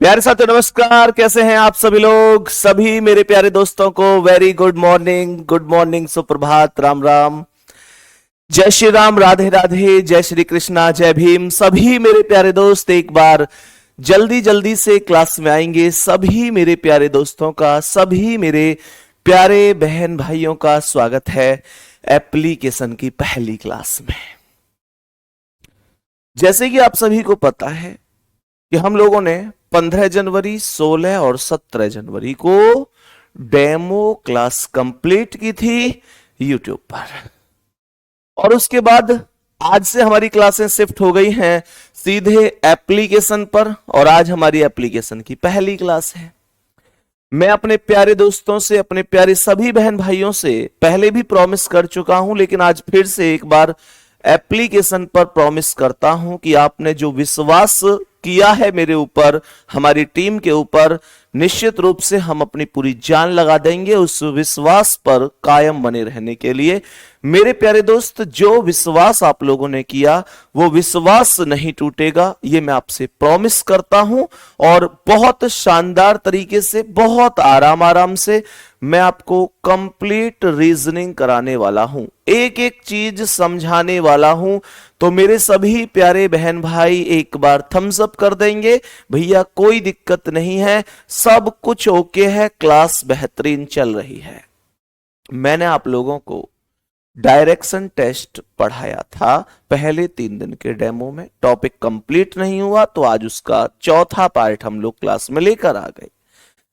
प्यारे साथियों नमस्कार। कैसे हैं आप सभी लोग? सभी मेरे प्यारे दोस्तों को वेरी गुड मॉर्निंग, सुप्रभात, राम राम, जय श्री राम, राधे राधे, जय श्री कृष्णा, जय भीम। सभी मेरे प्यारे दोस्त एक बार जल्दी जल्दी से क्लास में आएंगे। सभी मेरे प्यारे दोस्तों का, सभी मेरे प्यारे बहन भाइयों का स्वागत है एप्लीकेशन की पहली क्लास में। जैसे कि आप सभी को पता है कि हम लोगों ने 15 जनवरी, 16 और 17 जनवरी को डेमो क्लास कंप्लीट की थी यूट्यूब पर, और उसके बाद आज से हमारी क्लासें शिफ्ट हो गई हैं सीधे एप्लीकेशन पर, और आज हमारी एप्लीकेशन की पहली क्लास है। मैं अपने प्यारे दोस्तों से, अपने प्यारे सभी बहन भाइयों से पहले भी प्रॉमिस कर चुका हूं, लेकिन आज फिर से एक बार एप्लीकेशन पर प्रॉमिस करता हूं कि आपने जो विश्वास किया है मेरे ऊपर, हमारी टीम के ऊपर, निश्चित रूप से हम अपनी पूरी जान लगा देंगे उस विश्वास पर कायम बने रहने के लिए। मेरे प्यारे दोस्त, जो विश्वास आप लोगों ने किया वो विश्वास नहीं टूटेगा, ये मैं आपसे प्रॉमिस करता हूं। और बहुत शानदार तरीके से, बहुत आराम से मैं आपको कंप्लीट रीजनिंग कराने वाला हूं, एक एक चीज समझाने वाला हूं। तो मेरे सभी प्यारे बहन भाई एक बार थम्स अप कर देंगे, भैया कोई दिक्कत नहीं है, सब कुछ ओके है, क्लास बेहतरीन चल रही है। मैंने आप लोगों को डायरेक्शन टेस्ट पढ़ाया था पहले 3 दिन के डेमो में, टॉपिक कंप्लीट नहीं हुआ तो आज उसका चौथा पार्ट हम लोग क्लास में लेकर आ गए।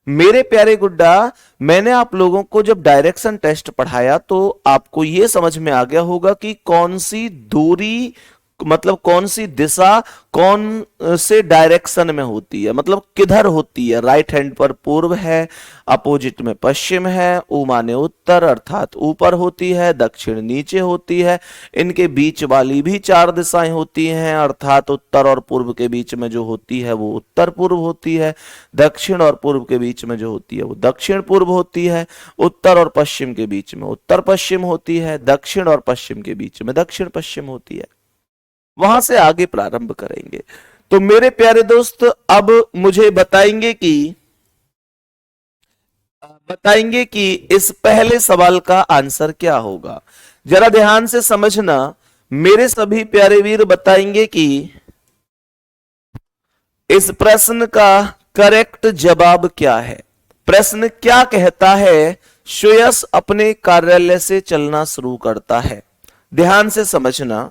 मेरे प्यारे गुड्डा, मैंने आप लोगों को जब डायरेक्शन टेस्ट पढ़ाया तो आपको यह समझ में आ गया होगा कि कौन सी दूरी, मतलब कौन सी दिशा कौन से डायरेक्शन में होती है, मतलब किधर होती है। राइट हैंड पर पूर्व है, अपोजिट में पश्चिम है, ऊ माने उत्तर अर्थात ऊपर होती है, दक्षिण नीचे होती है, इनके बीच वाली भी 4 दिशाएं होती हैं, अर्थात उत्तर और पूर्व के बीच में जो होती है वो उत्तर पूर्व होती है, दक्षिण और पूर्व के बीच में जो होती है वो दक्षिण पूर्व होती है, उत्तर और पश्चिम के बीच में उत्तर पश्चिम होती है, दक्षिण और पश्चिम के बीच में दक्षिण पश्चिम होती है। वहां से आगे प्रारंभ करेंगे। तो मेरे प्यारे दोस्त, अब मुझे बताएंगे कि इस पहले सवाल का आंसर क्या होगा। जरा ध्यान से समझना मेरे सभी प्यारे वीर, बताएंगे कि इस प्रश्न का करेक्ट जवाब क्या है। प्रश्न क्या कहता है? श्रेयस अपने कार्यालय से चलना शुरू करता है। ध्यान से समझना,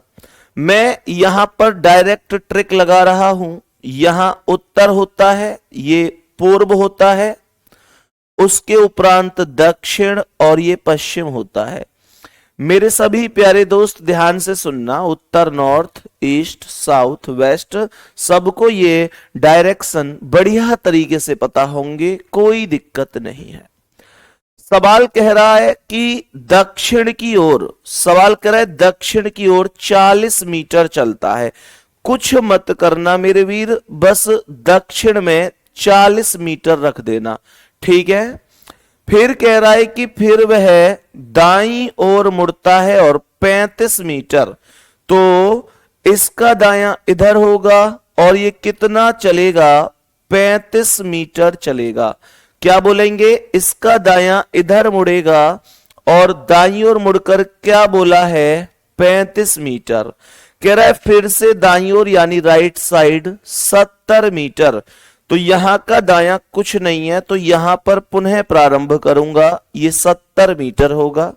मैं यहां पर डायरेक्ट ट्रिक लगा रहा हूं। यहां उत्तर होता है, ये पूर्व होता है, उसके उपरांत दक्षिण और ये पश्चिम होता है। मेरे सभी प्यारे दोस्त ध्यान से सुनना, उत्तर, नॉर्थ, ईस्ट, साउथ, वेस्ट, सबको ये डायरेक्शन बढ़िया तरीके से पता होंगे, कोई दिक्कत नहीं है। सवाल कह रहा है कि दक्षिण की ओर, सवाल कह रहा है दक्षिण की ओर 40 मीटर चलता है। कुछ मत करना मेरे वीर, बस दक्षिण में 40 मीटर रख देना, ठीक है। फिर कह रहा है कि फिर वह दाईं ओर मुड़ता है और 35 मीटर, तो इसका दायां इधर होगा और ये कितना चलेगा? 35 मीटर चलेगा। क्या बोलेंगे? इसका दायां इधर मुड़ेगा और दाईं ओर मुड़कर क्या बोला है? 35 मीटर। कह रहा है फिर से दाईं ओर यानी राइट साइड 70 मीटर। तो यहां का दायां कुछ नहीं है, तो यहां पर पुनः प्रारंभ करूंगा, ये 70 मीटर होगा।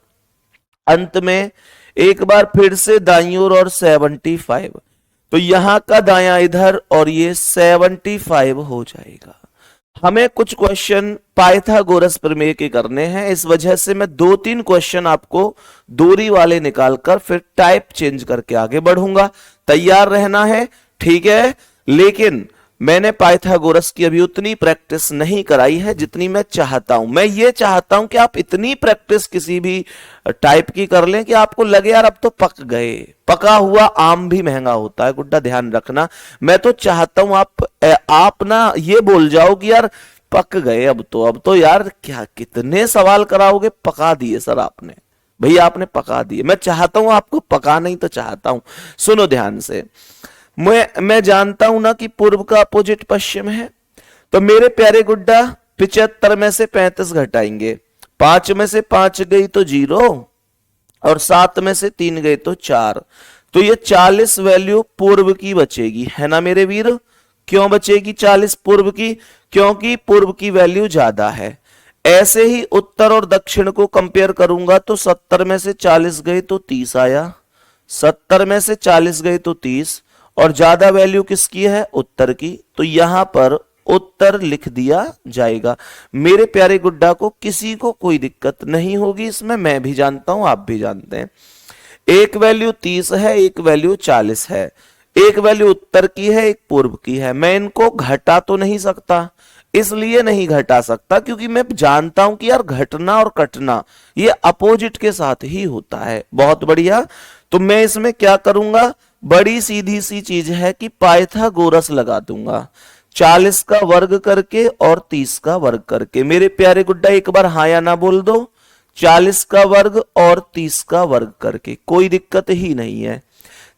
अंत में एक बार फिर से दाईं ओर और 75, तो यहां का दायां इधर और ये 75 हो जाएगा। हमें कुछ क्वेश्चन पाइथागोरस प्रमेय के करने हैं, इस वजह से मैं 2-3 क्वेश्चन आपको दूरी वाले निकालकर फिर टाइप चेंज करके आगे बढ़ूंगा। तैयार रहना है, ठीक है। लेकिन मैंने पाइथागोरस की अभी उतनी प्रैक्टिस नहीं कराई है जितनी मैं चाहता हूं। मैं ये चाहता हूं कि आप इतनी प्रैक्टिस किसी भी टाइप की कर लें कि आपको लगे यार अब तो पक गए। पका हुआ आम भी महंगा होता है गुड्डा, ध्यान रखना। मैं तो चाहता हूं आप ना ये बोल जाओ कि यार पक गए, अब तो यार क्या कितने सवाल कराओगे, पका दिए सर आपने, भैया आपने पका दिए। मैं चाहता हूं आपको पका, नहीं तो चाहता हूं। सुनो ध्यान से, मैं जानता हूं ना कि पूर्व का अपोजिट पश्चिम है, तो मेरे प्यारे गुड्डा 75 में से 35 घटाएंगे, 5 में से 5 गई तो 0 और 7 में से 3 गए तो 4, तो ये 40 वैल्यू पूर्व की बचेगी, है ना मेरे वीर। क्यों बचेगी 40 पूर्व की? क्योंकि पूर्व की वैल्यू ज्यादा है। ऐसे ही उत्तर और दक्षिण को कंपेयर करूंगा तो 70 में से 40 गए तो 30 आया, 70 में से 40 गए तो 30, और ज्यादा वैल्यू किसकी है? उत्तर की। तो यहां पर उत्तर लिख दिया जाएगा। मेरे प्यारे गुड्डा को किसी को कोई दिक्कत नहीं होगी इसमें, मैं भी जानता हूं, आप भी जानते हैं। एक वैल्यू 30 है, एक वैल्यू 40 है, एक वैल्यू उत्तर की है, एक पूर्व की है। मैं इनको घटा तो नहीं सकता, इसलिए नहीं घटा सकता क्योंकि मैं जानता हूं कि यार घटना और कटना ये अपोजिट के साथ ही होता है। बहुत बढ़िया। तो मैं इसमें क्या करूंगा? बड़ी सीधी सी चीज है कि पाइथागोरस लगा दूंगा, 40 का वर्ग करके और 30 का वर्ग करके। मेरे प्यारे गुड्डा एक बार हाँ या ना बोल दो, 40 का वर्ग और 30 का वर्ग करके, कोई दिक्कत ही नहीं है।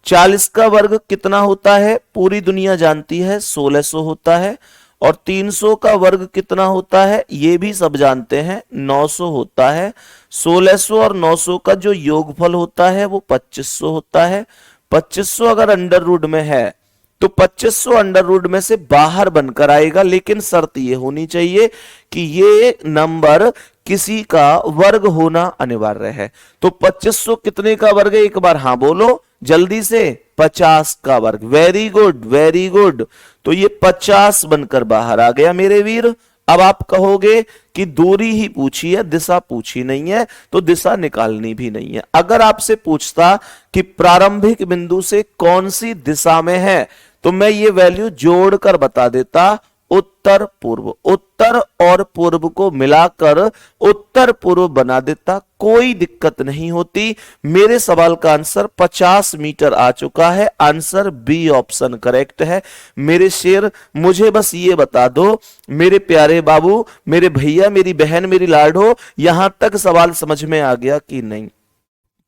40 का वर्ग कितना होता है? पूरी दुनिया जानती है 1600 होता है। और 300 का वर्ग कितना होता है? ये भी सब जानते हैं 900 होता है। 1600 और 900 का जो योगफल होता है वो 2500 होता है। 2500 अगर अंडर रूट में है तो 2500 अंडर रूट में से बाहर बनकर आएगा, लेकिन शर्त ये होनी चाहिए कि ये नंबर किसी का वर्ग होना अनिवार्य है। तो 2500 कितने का वर्ग है? एक बार हाँ बोलो जल्दी से, 50 का वर्ग। Very good, very good. तो ये 50 बनकर बाहर आ गया मेरे वीर। अब आप कहोगे कि दूरी ही पूछी है, दिशा पूछी नहीं है, तो दिशा निकालनी भी नहीं है। अगर आपसे पूछता कि प्रारंभिक बिंदु से कौन सी दिशा में है, तो मैं ये वैल्यू जोड़कर बता देता, उत्तर पूर्व। उत्तर और पूर्व को मिलाकर उत्तर पूर्व बना देता, कोई दिक्कत नहीं होती। मेरे सवाल का आंसर 50 मीटर आ चुका है। आंसर बी ऑप्शन करेक्ट है। मेरे शेर, मुझे बस ये बता दो मेरे प्यारे बाबू, मेरे भैया, मेरी बहन, मेरी लाडो, यहां तक सवाल समझ में आ गया कि नहीं?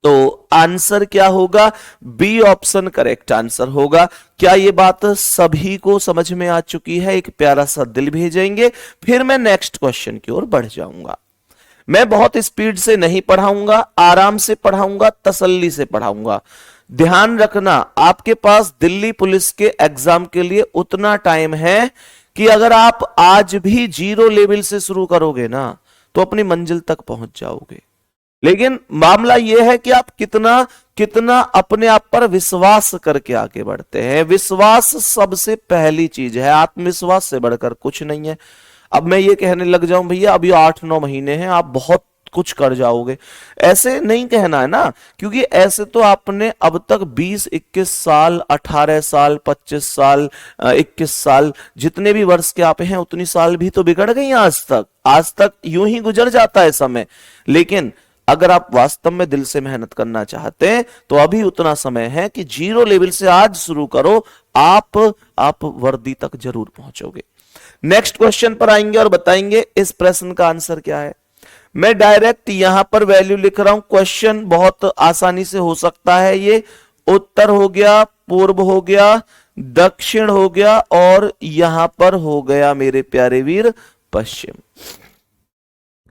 तो आंसर क्या होगा? बी ऑप्शन करेक्ट आंसर होगा। क्या ये बात सभी को समझ में आ चुकी है? एक प्यारा सा दिल भेजेंगे, फिर मैं नेक्स्ट क्वेश्चन की ओर बढ़ जाऊंगा। मैं बहुत स्पीड से नहीं पढ़ाऊंगा, आराम से पढ़ाऊंगा, तसल्ली से पढ़ाऊंगा। ध्यान रखना, आपके पास दिल्ली पुलिस के एग्जाम के लिए उतना टाइम है कि अगर आप आज भी 0 लेवल से शुरू करोगे ना तो अपनी मंजिल तक पहुंच जाओगे। लेकिन मामला यह है कि आप कितना कितना अपने आप पर विश्वास करके आगे बढ़ते हैं। विश्वास सबसे पहली चीज है, आत्मविश्वास से बढ़कर कुछ नहीं है। अब मैं ये कहने लग जाऊं भैया अभी 8-9 महीने हैं, आप बहुत कुछ कर जाओगे, ऐसे नहीं कहना है ना, क्योंकि ऐसे तो आपने अब तक 20-21 साल, 18 साल, 25 साल, 21 साल, जितने भी वर्ष के आप हैं उतनी साल भी तो बिगड़ गई आज तक यूं ही गुजर जाता है समय। लेकिन अगर आप वास्तव में दिल से मेहनत करना चाहते हैं तो अभी उतना समय है कि 0 लेवल से आज शुरू करो, आप वर्दी तक जरूर पहुंचोगे। नेक्स्ट क्वेश्चन पर आएंगे और बताएंगे इस प्रश्न का आंसर क्या है। मैं डायरेक्ट यहां पर वैल्यू लिख रहा हूं, क्वेश्चन बहुत आसानी से हो सकता है। ये उत्तर हो गया, पूर्व हो गया, दक्षिण हो गया, और यहां पर हो गया मेरे प्यारे वीर पश्चिम।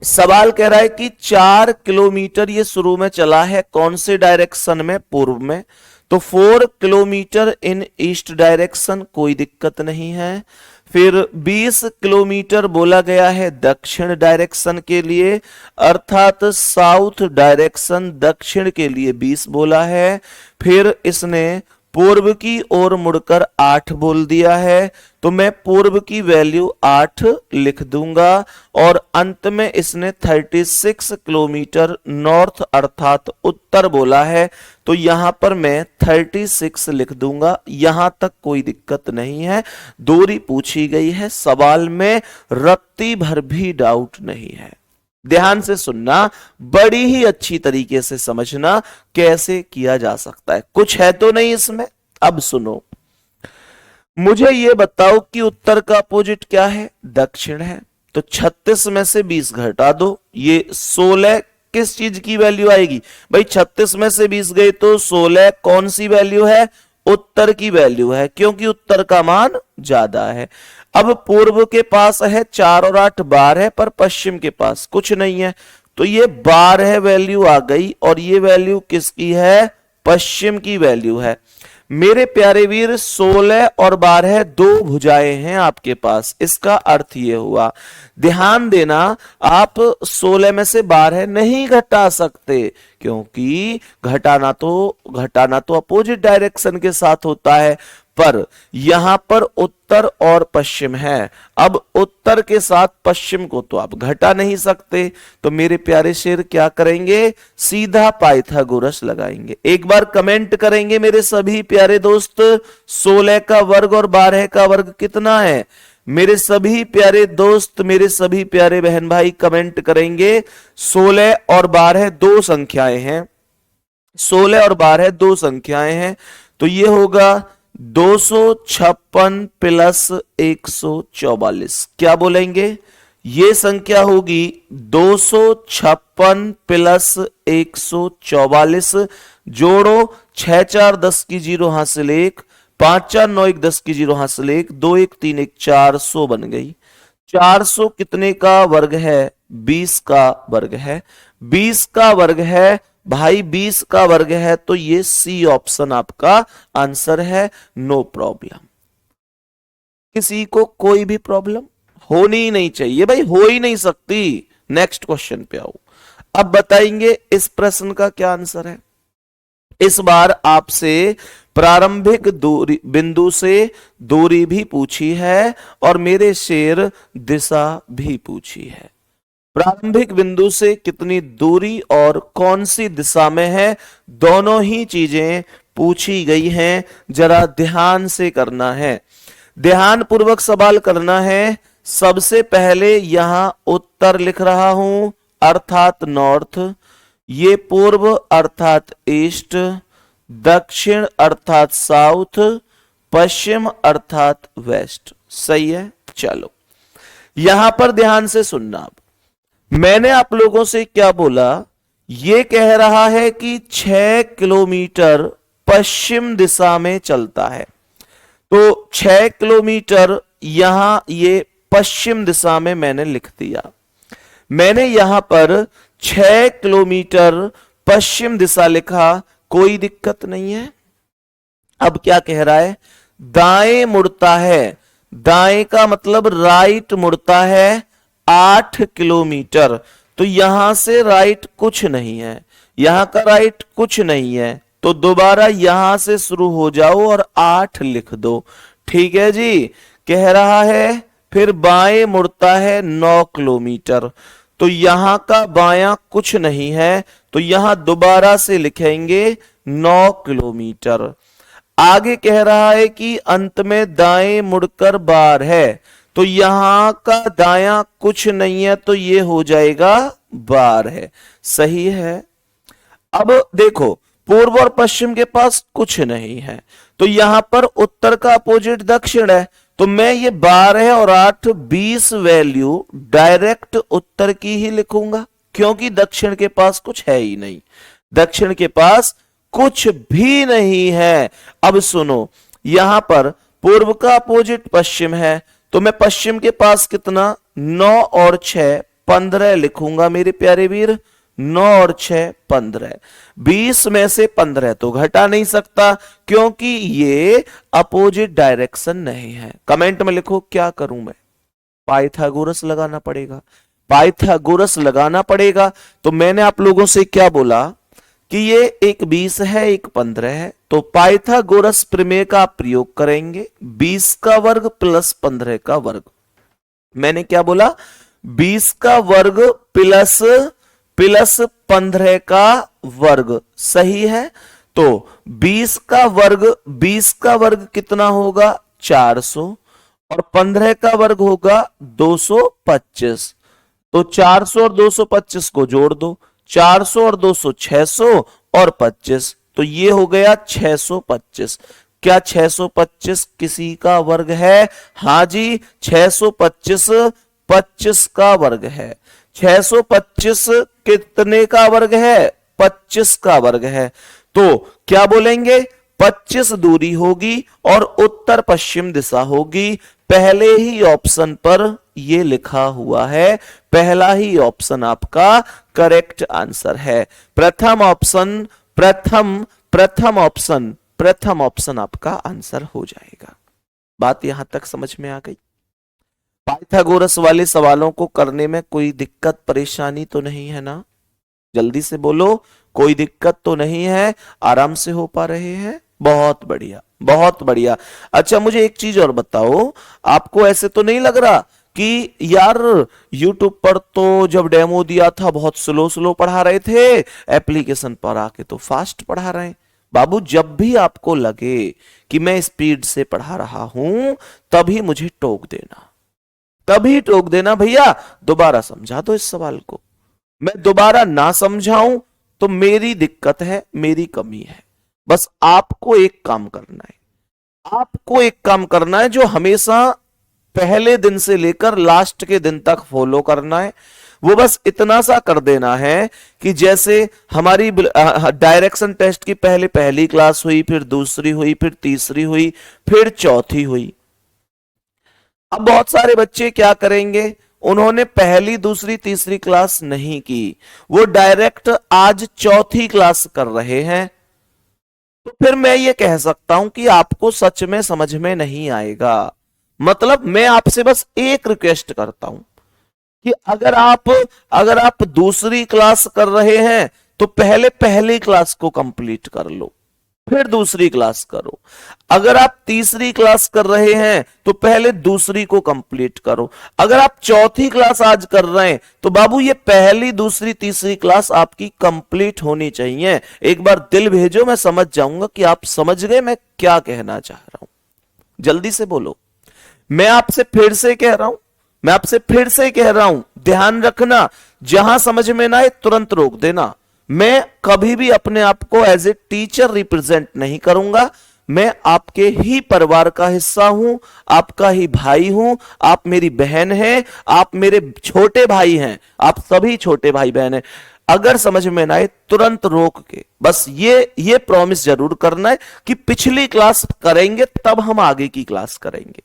सवाल कह रहा है कि 4 किलोमीटर ये शुरू में चला है, कौन से डायरेक्शन में? पूर्व में। तो 4 किलोमीटर इन ईस्ट डायरेक्शन, कोई दिक्कत नहीं है। फिर 20 किलोमीटर बोला गया है दक्षिण डायरेक्शन के लिए, अर्थात साउथ डायरेक्शन दक्षिण के लिए 20 बोला है। फिर इसने पूर्व की ओर मुड़कर 8 बोल दिया है, तो मैं पूर्व की वैल्यू 8 लिख दूंगा। और अंत में इसने 36 किलोमीटर नॉर्थ अर्थात उत्तर बोला है, तो यहां पर मैं 36 लिख दूंगा। यहां तक कोई दिक्कत नहीं है, दूरी पूछी गई है, सवाल में रत्ती भर भी डाउट नहीं है। ध्यान से सुनना, बड़ी ही अच्छी तरीके से समझना कैसे किया जा सकता है, कुछ है तो नहीं इसमें। अब सुनो, मुझे यह बताओ कि उत्तर का अपोजिट क्या है? दक्षिण है। तो 36 में से 20 घटा दो, ये 16 किस चीज की वैल्यू आएगी भाई? 36 में से 20 गए तो 16 कौन सी वैल्यू है? उत्तर की वैल्यू है, क्योंकि उत्तर का मान ज्यादा है। अब पूर्व के पास है 4 और 8 12 है, पर पश्चिम के पास कुछ नहीं है, तो ये 12 वैल्यू आ गई और ये वैल्यू किसकी है? पश्चिम की वैल्यू है। मेरे प्यारे वीर 16 और 12 दो भुजाएं हैं आपके पास, इसका अर्थ ये हुआ, ध्यान देना, आप 16 में से 12 नहीं घटा सकते, क्योंकि घटाना तो अपोजिट डायरेक्शन के साथ होता है, पर यहां पर उत्तर और पश्चिम है। अब उत्तर के साथ पश्चिम को तो आप घटा नहीं सकते, तो मेरे प्यारे शेर क्या करेंगे? सीधा पाइथागोरस लगाएंगे। एक बार कमेंट करेंगे मेरे सभी प्यारे दोस्त, 16 का वर्ग और 12 का वर्ग कितना है? मेरे सभी प्यारे दोस्त, मेरे सभी प्यारे बहन भाई कमेंट करेंगे। 16 और 12 दो संख्याएं हैं, 16 और 12 दो संख्याएं हैं, तो ये होगा 256 प्लस 144। क्या बोलेंगे? ये संख्या होगी 256 प्लस 144। जोड़ो, 6 4 10 की 0 हासिल 1, 5 4 9 1 10 की 0 हासिल 1, 2 1 3 1 400 बन गई। 400 कितने का वर्ग है? 20 का वर्ग है। 20 का वर्ग है भाई, 20 का वर्ग है, तो ये सी ऑप्शन आपका आंसर है। No problem. किसी को कोई भी प्रॉब्लम होनी ही नहीं चाहिए भाई, हो ही नहीं सकती। नेक्स्ट क्वेश्चन पे आओ। अब बताएंगे इस प्रश्न का क्या आंसर है। इस बार आपसे प्रारंभिक दूरी बिंदु से दूरी भी पूछी है और मेरे शेर दिशा भी पूछी है। प्रारंभिक बिंदु से कितनी दूरी और कौन सी दिशा में है, दोनों ही चीजें पूछी गई हैं। जरा ध्यान से करना है, ध्यान पूर्वक सवाल करना है। सबसे पहले यहां उत्तर लिख रहा हूं, अर्थात नॉर्थ, ये पूर्व अर्थात ईस्ट, दक्षिण अर्थात साउथ, पश्चिम अर्थात वेस्ट। सही है? चलो यहां पर ध्यान से सुनना। मैंने आप लोगों से क्या बोला? ये कह रहा है कि 6 किलोमीटर पश्चिम दिशा में चलता है, तो 6 किलोमीटर यहां ये पश्चिम दिशा में मैंने लिख दिया। मैंने यहां पर 6 किलोमीटर पश्चिम दिशा लिखा, कोई दिक्कत नहीं है। अब क्या कह रहा है? दाएं मुड़ता है, दाएं का मतलब राइट मुड़ता है 8 किलोमीटर, तो यहां से राइट कुछ नहीं है, यहां का राइट कुछ नहीं है, तो दोबारा यहां से शुरू हो जाओ और 8 लिख दो। ठीक है जी? कह रहा है फिर बाएं मुड़ता है 9 किलोमीटर, तो यहां का बायां कुछ नहीं है, तो यहां दोबारा से लिखेंगे 9 किलोमीटर। आगे कह रहा है कि अंत में दाएं मुड़कर बार है, तो यहां का दायां कुछ नहीं है, तो ये हो जाएगा 12 है। सही है? अब देखो, पूर्व और पश्चिम के पास कुछ नहीं है, तो यहां पर उत्तर का अपोजिट दक्षिण है, तो मैं ये 12 और 8 20 वैल्यू डायरेक्ट उत्तर की ही लिखूंगा, क्योंकि दक्षिण के पास कुछ है ही नहीं, दक्षिण के पास कुछ भी नहीं है। अब सुनो, यहां पर पूर्व का अपोजिट पश्चिम है, तो मैं पश्चिम के पास कितना? 9 और 6 15 लिखूंगा मेरे प्यारे वीर। 9 और 6 15, 20 में से 15 तो घटा नहीं सकता, क्योंकि ये अपोजिट डायरेक्शन नहीं है। कमेंट में लिखो क्या करूं मैं? पाइथागोरस लगाना पड़ेगा, पाइथागोरस लगाना पड़ेगा। तो मैंने आप लोगों से क्या बोला कि ये एक 20 है, एक 15 है, तो पाइथागोरस प्रमेय का प्रयोग करेंगे। 20 का वर्ग प्लस 15 का वर्ग। मैंने क्या बोला? 20 का वर्ग प्लस 15 का वर्ग। सही है? तो 20 का वर्ग कितना होगा? 400, और 15 का वर्ग होगा 225। तो 400 और 225 को जोड़ दो, 400 और 200 600 और 25, तो ये हो गया 625। क्या 625 किसी का वर्ग है? हां जी, 625 25 का वर्ग है। 625 कितने का वर्ग है? 25 का वर्ग है। तो क्या बोलेंगे? 25 दूरी होगी और उत्तर पश्चिम दिशा होगी। पहले ही ऑप्शन पर यह लिखा हुआ है, पहला ही ऑप्शन आपका करेक्ट आंसर है। प्रथम ऑप्शन प्रथम ऑप्शन आपका आंसर हो जाएगा। बात यहां तक समझ में आ गई? पाइथागोरस वाले सवालों को करने में कोई दिक्कत परेशानी तो नहीं है ना? जल्दी से बोलो, कोई दिक्कत तो नहीं है, आराम से हो पा रहे हैं? बहुत बढ़िया, बहुत बढ़िया। अच्छा, मुझे एक चीज और बताओ, आपको ऐसे तो नहीं लग रहा कि यार YouTube पर तो जब डेमो दिया था बहुत स्लो स्लो पढ़ा रहे थे, एप्लीकेशन पर आके तो फास्ट पढ़ा रहे हैं? बाबू, जब भी आपको लगे कि मैं स्पीड से पढ़ा रहा हूं तभी मुझे टोक देना, तभी टोक देना भैया, दोबारा समझा दो इस सवाल को। मैं दोबारा ना समझाऊं तो मेरी दिक्कत है, मेरी कमी है। बस आपको एक काम करना है, आपको एक काम करना है जो हमेशा पहले दिन से लेकर लास्ट के दिन तक फॉलो करना है। वो बस इतना सा कर देना है कि जैसे हमारी डायरेक्शन टेस्ट की पहले पहली क्लास हुई, फिर दूसरी हुई, फिर तीसरी हुई, फिर चौथी हुई। अब बहुत सारे बच्चे क्या करेंगे, उन्होंने पहली दूसरी तीसरी क्लास नहीं की, वो डायरेक्ट आज चौथी क्लास कर रहे हैं। तो फिर मैं ये कह सकता हूं कि आपको सच में समझ में नहीं आएगा। मतलब मैं आपसे बस एक रिक्वेस्ट करता हूं कि अगर आप दूसरी क्लास कर रहे हैं तो पहले पहली क्लास को कंप्लीट कर लो, फिर दूसरी क्लास करो। अगर आप तीसरी क्लास कर रहे हैं तो पहले दूसरी को कंप्लीट करो। अगर आप चौथी क्लास आज कर रहे हैं तो बाबू ये पहली दूसरी तीसरी क्लास आपकी कंप्लीट होनी चाहिए। एक बार दिल भेजो, मैं समझ जाऊंगा कि आप समझ गए मैं क्या कहना चाह रहा हूं। जल्दी से बोलो। मैं आपसे फिर से कह रहा हूं, ध्यान रखना, जहां समझ में ना आए तुरंत रोक देना। मैं कभी भी अपने आप को एज ए टीचर रिप्रेजेंट नहीं करूंगा। मैं आपके ही परिवार का हिस्सा हूं, आपका ही भाई हूं, आप मेरी बहन हैं, आप मेरे छोटे भाई हैं, आप सभी छोटे भाई बहन हैं। अगर समझ में ना आए तुरंत रोक के बस ये प्रॉमिस जरूर करना है कि पिछली क्लास करेंगे तब हम आगे की क्लास करेंगे।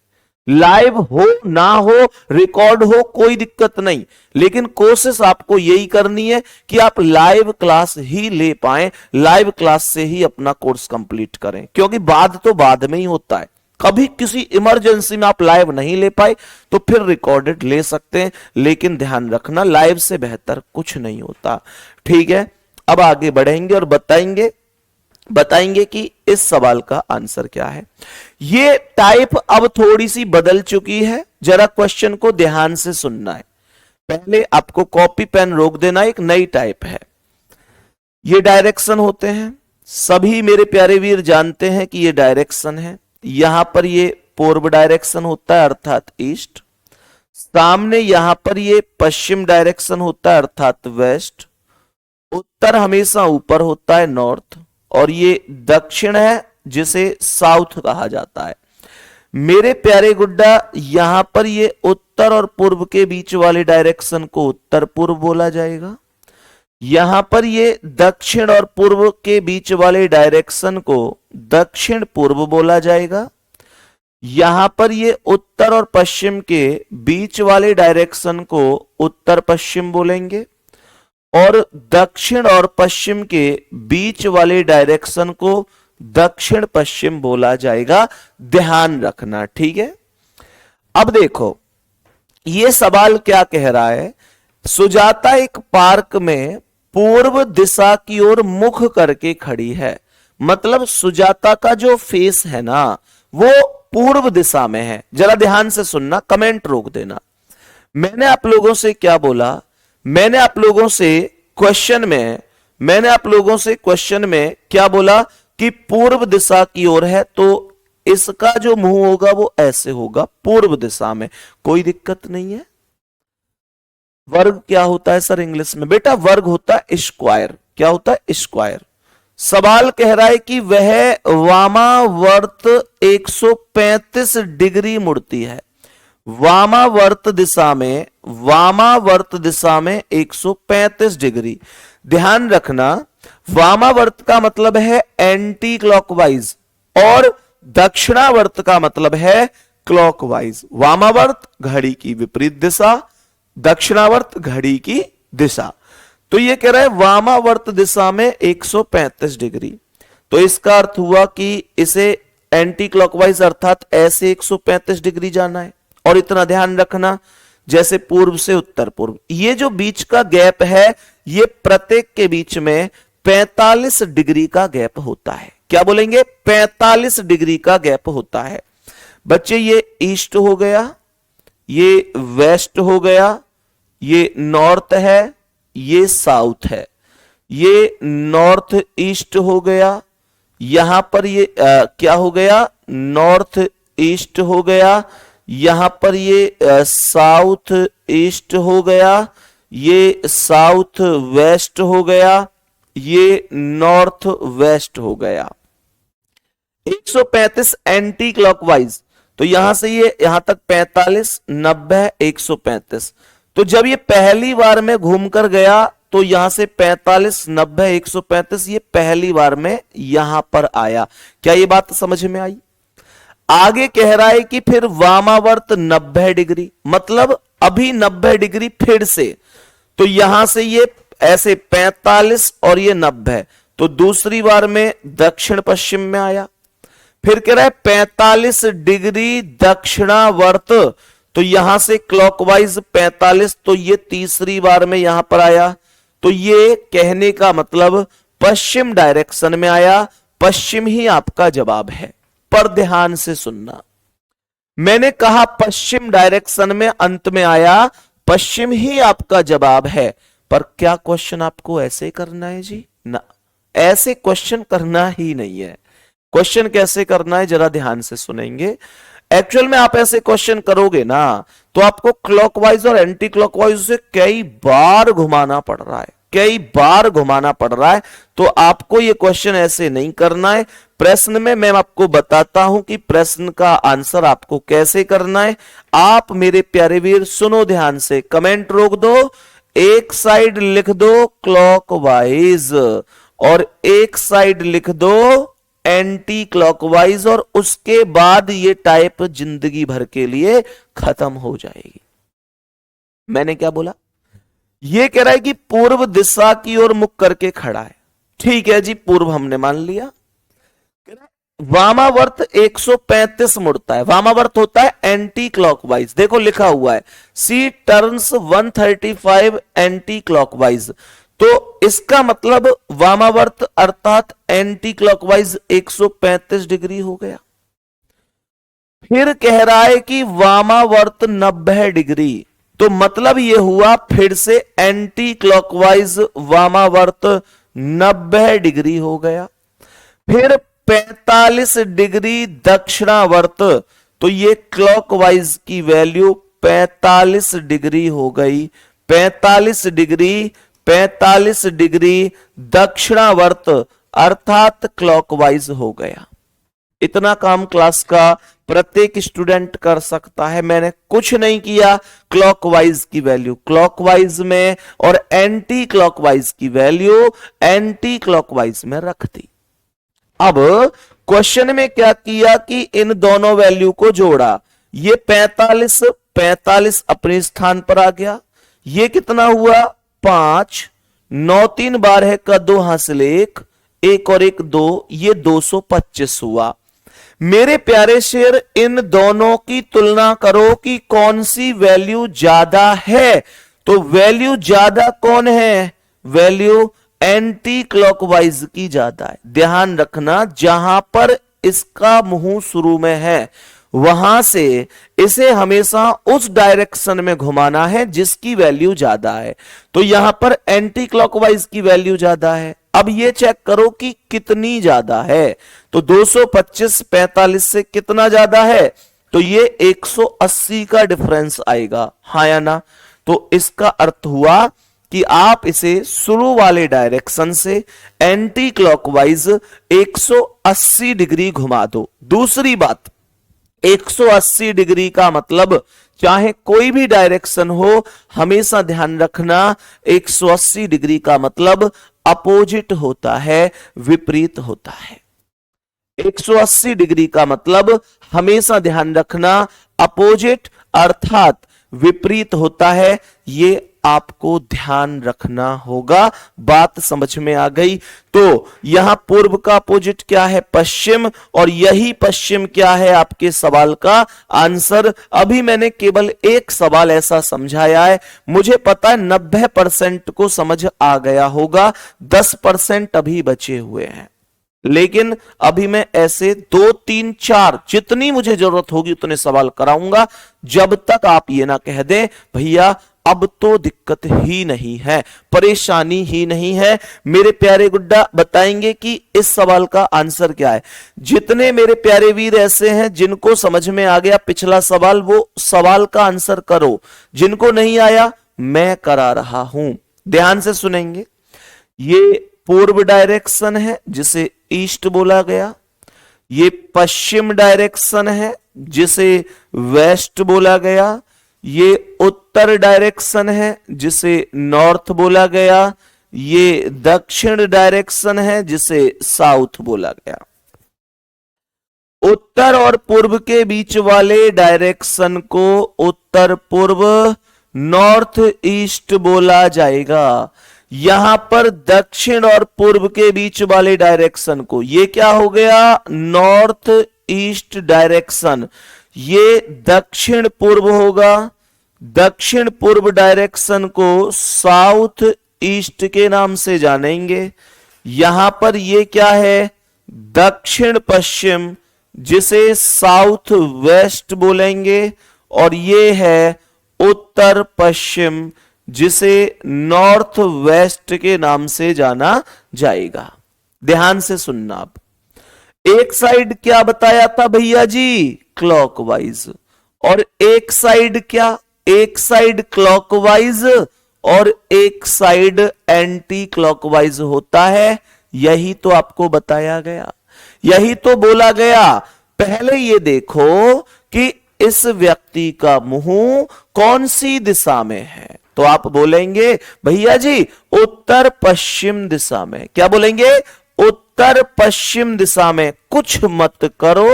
लाइव हो ना हो, रिकॉर्ड हो, कोई दिक्कत नहीं, लेकिन कोशिश आपको यही करनी है कि आप लाइव क्लास ही ले पाएं, लाइव क्लास से ही अपना कोर्स कंप्लीट करें। क्योंकि बाद तो बाद में ही होता है, कभी किसी इमरजेंसी में आप लाइव नहीं ले पाए तो फिर रिकॉर्डेड ले सकते हैं, लेकिन ध्यान रखना लाइव से बेहतर कुछ नहीं होता। ठीक है, अब आगे बढ़ेंगे और बताएंगे कि इस सवाल का आंसर क्या है। ये टाइप अब थोड़ी सी बदल चुकी है, जरा क्वेश्चन को ध्यान से सुनना है। पहले आपको कॉपी पेन रोक देना, एक नई टाइप है। ये डायरेक्शन होते हैं, सभी मेरे प्यारे वीर जानते हैं कि ये डायरेक्शन है। यहां पर ये पूर्व डायरेक्शन होता है अर्थात ईस्ट, सामने यहां पर ये पश्चिम डायरेक्शन होता है अर्थात वेस्ट, उत्तर हमेशा ऊपर होता है नॉर्थ, और ये दक्षिण है जिसे साउथ कहा जाता है। मेरे प्यारे गुड्डा, यहां पर ये उत्तर और पूर्व के बीच वाले डायरेक्शन को उत्तर पूर्व बोला जाएगा। यहां पर ये दक्षिण और पूर्व के बीच वाले डायरेक्शन को दक्षिण पूर्व बोला जाएगा। यहां पर ये उत्तर और पश्चिम के बीच वाले डायरेक्शन को उत्तर पश्चिम बोलेंगे, और दक्षिण और पश्चिम के बीच वाले डायरेक्शन को दक्षिण पश्चिम बोला जाएगा। ध्यान रखना, ठीक है। अब देखो ये सवाल क्या कह रहा है। सुजाता एक पार्क में पूर्व दिशा की ओर मुख करके खड़ी है। मतलब सुजाता का जो फेस है ना वो पूर्व दिशा में है। जरा ध्यान से सुनना, कमेंट रोक देना। मैंने आप लोगों से क्या बोला, मैंने आप लोगों से क्वेश्चन में क्या बोला कि पूर्व दिशा की ओर है, तो इसका जो मुंह होगा वो ऐसे होगा, पूर्व दिशा में। कोई दिक्कत नहीं है। वर्ग क्या होता है सर इंग्लिश में? बेटा वर्ग होता है स्क्वायर। क्या होता है? स्क्वायर। सवाल कह रहा है कि वह वामावर्त 135 डिग्री मुड़ती है। वामावर्त दिशा में 135 डिग्री। ध्यान रखना, वामावर्त का मतलब है एंटी क्लॉकवाइज। और दक्षिणावर्त का मतलब है क्लॉकवाइज। वामावर्त घड़ी की विपरीत दिशा, दक्षिणावर्त घड़ी की दिशा। तो ये कह रहा है वामावर्त दिशा में 135 डिग्री। तो इसका अर्थ हुआ कि इसे एंटी क्लॉकवाइज अर्थात ऐसे 135 डिग्री जाना है। और इतना ध्यान रखना, जैसे पूर्व से उत्तर पूर्व, ये जो बीच का गैप है ये प्रत्येक के बीच में 45 डिग्री का गैप होता है। क्या बोलेंगे? 45 डिग्री का गैप होता है। बच्चे ये ईस्ट हो गया, ये वेस्ट हो गया, ये नॉर्थ है, ये साउथ है, ये नॉर्थ ईस्ट हो गया, यहां पर ये क्या हो गया? नॉर्थ ईस्ट हो गया, यहां पर ये साउथ ईस्ट हो गया, ये साउथ वेस्ट हो गया, ये नॉर्थ वेस्ट हो गया। 135 एंटी क्लॉकवाइज, तो यहां से ये यहां तक 45, 90, 135। तो जब ये पहली बार में घूमकर गया तो यहां से 45, 90, 135 ये पहली बार में यहां पर आया। क्या ये बात समझ में आई? आगे कह रहा है कि फिर वामावर्त 90 डिग्री, मतलब अभी 90 डिग्री फिर से। तो यहां से ये ऐसे 45 और ये 90, तो दूसरी बार में दक्षिण पश्चिम में आया। फिर कह रहा है 45 डिग्री दक्षिणावर्त, तो यहां से क्लॉकवाइज 45, तो ये तीसरी बार में यहां पर आया। तो ये कहने का मतलब पश्चिम डायरेक्शन में आया। पश्चिम ही आपका जवाब है, पर ध्यान से सुनना। मैंने कहा पश्चिम डायरेक्शन में अंत में आया, पश्चिम ही आपका जवाब है। पर क्या क्वेश्चन आपको ऐसे करना है जी? ना, ऐसे क्वेश्चन करना ही नहीं है। क्वेश्चन कैसे करना है जरा ध्यान से सुनेंगे। एक्चुअल में आप ऐसे क्वेश्चन करोगे ना तो आपको क्लॉकवाइज और एंटी क्लॉकवाइज से कई बार घुमाना पड़ रहा है, कई बार घुमाना पड़ रहा है। तो आपको ये क्वेश्चन ऐसे नहीं करना है। प्रश्न में मैं आपको बताता हूं कि प्रश्न का आंसर आपको कैसे करना है। आप मेरे प्यारे वीर सुनो ध्यान से, कमेंट रोक दो, एक साइड लिख दो क्लॉकवाइज और एक साइड लिख दो एंटी क्लॉकवाइज, और उसके बाद ये टाइप जिंदगी भर के लिए खत्म हो जाएगी। मैंने क्या बोला? ये कह रहा है कि पूर्व दिशा की ओर मुख करके खड़ा है। ठीक है जी, पूर्व हमने मान लिया। वामावर्त 135 मुड़ता है। वामावर्त होता है एंटी क्लॉकवाइज। देखो लिखा हुआ है सी टर्न्स 135 एंटी क्लॉकवाइज। तो इसका मतलब वामावर्त अर्थात एंटी क्लॉकवाइज 135 डिग्री हो गया। फिर कह रहा है कि वामावर्त 90 डिग्री, तो मतलब यह हुआ फिर से एंटी क्लॉकवाइज वामावर्त 90 डिग्री हो गया। फिर 45 डिग्री दक्षिणावर्त, तो ये क्लॉकवाइज की वैल्यू 45 डिग्री हो गई। 45 डिग्री दक्षिणावर्त अर्थात क्लॉकवाइज हो गया। इतना काम क्लास का प्रत्येक स्टूडेंट कर सकता है। मैंने कुछ नहीं किया, क्लॉकवाइज की वैल्यू क्लॉकवाइज में और एंटी क्लॉकवाइज की वैल्यू एंटी क्लॉकवाइज में रख दी। अब क्वेश्चन में क्या किया कि इन दोनों वैल्यू को जोड़ा। ये 45 अपने स्थान पर आ गया। ये कितना हुआ? 5, 9 3 बार है का 2 हासिल 1 और 1 2, ये 225 हुआ। मेरे प्यारे शेर, इन दोनों की तुलना करो कि कौन सी वैल्यू ज्यादा है। तो वैल्यू ज्यादा कौन है? वैल्यू एंटी क्लॉकवाइज की ज्यादा है। ध्यान रखना, जहां पर इसका मुंह शुरू में है वहां से इसे हमेशा उस डायरेक्शन में घुमाना है जिसकी वैल्यू ज्यादा है। तो यहां पर एंटी क्लॉकवाइज की वैल्यू ज्यादा है। अब ये चेक करो कि कितनी ज्यादा है। तो 225 45 से कितना ज्यादा है? तो ये 180 का डिफरेंस आएगा, हाँ या ना? तो इसका अर्थ हुआ कि आप इसे शुरू वाले डायरेक्शन से एंटी क्लॉकवाइज 180 डिग्री घुमा दो। दूसरी बात, 180 डिग्री का मतलब चाहे कोई भी डायरेक्शन हो, हमेशा ध्यान रखना 180 डिग्री का मतलब अपोजिट होता है, विपरीत होता है। 180 डिग्री का मतलब हमेशा ध्यान रखना अपोजिट अर्थात विपरीत होता है, ये आपको ध्यान रखना होगा। बात समझ में आ गई? तो यहां पूर्व का अपोजिट क्या है? पश्चिम, और यही पश्चिम क्या है आपके सवाल का आंसर। अभी मैंने केवल एक सवाल ऐसा समझाया है, मुझे पता है 90% को समझ आ गया होगा, 10% अभी बचे हुए हैं, लेकिन अभी मैं ऐसे 2 3 4 जितनी मुझे जरूरत होगी उतने सवाल कराऊंगा, जब तक आप ये ना कह दें भैया अब तो दिक्कत ही नहीं है, परेशानी ही नहीं है। मेरे प्यारे गुड्डा बताएंगे कि इस सवाल का आंसर क्या है। जितने मेरे प्यारे वीर ऐसे हैं जिनको समझ में आ गया पिछला सवाल, वो सवाल का आंसर करो। जिनको नहीं आया मैं करा रहा हूं, ध्यान से सुनेंगे। ये पूर्व डायरेक्शन है जिसे ईस्ट बोला गया, ये पश्चिम डायरेक्शन है जिसे वेस्ट बोला गया, ये उत्तर डायरेक्शन है जिसे नॉर्थ बोला गया, ये दक्षिण डायरेक्शन है जिसे साउथ बोला गया। उत्तर और पूर्व के बीच वाले डायरेक्शन को उत्तर पूर्व नॉर्थ ईस्ट बोला जाएगा। यहां पर दक्षिण और पूर्व के बीच वाले डायरेक्शन को, ये क्या हो गया? North east direction. ये दक्षिण पूर्व होगा, दक्षिण पूर्व डायरेक्शन को साउथ ईस्ट के नाम से जानेंगे। यहां पर ये क्या है? दक्षिण पश्चिम जिसे साउथ वेस्ट बोलेंगे, और ये है उत्तर पश्चिम जिसे नॉर्थ वेस्ट के नाम से जाना जाएगा। ध्यान से सुनना। आप एक साइड क्या बताया था भैया जी? क्लॉकवाइज। और एक साइड क्या? एक साइड क्लॉकवाइज और एक साइड एंटी क्लॉकवाइज होता है। यही तो आपको बताया गया, यही तो बोला गया। पहले ये देखो कि इस व्यक्ति का मुंह कौन सी दिशा में है, तो आप बोलेंगे भैया जी उत्तर पश्चिम दिशा में। क्या बोलेंगे? उत्तर पश्चिम दिशा में। कुछ मत करो,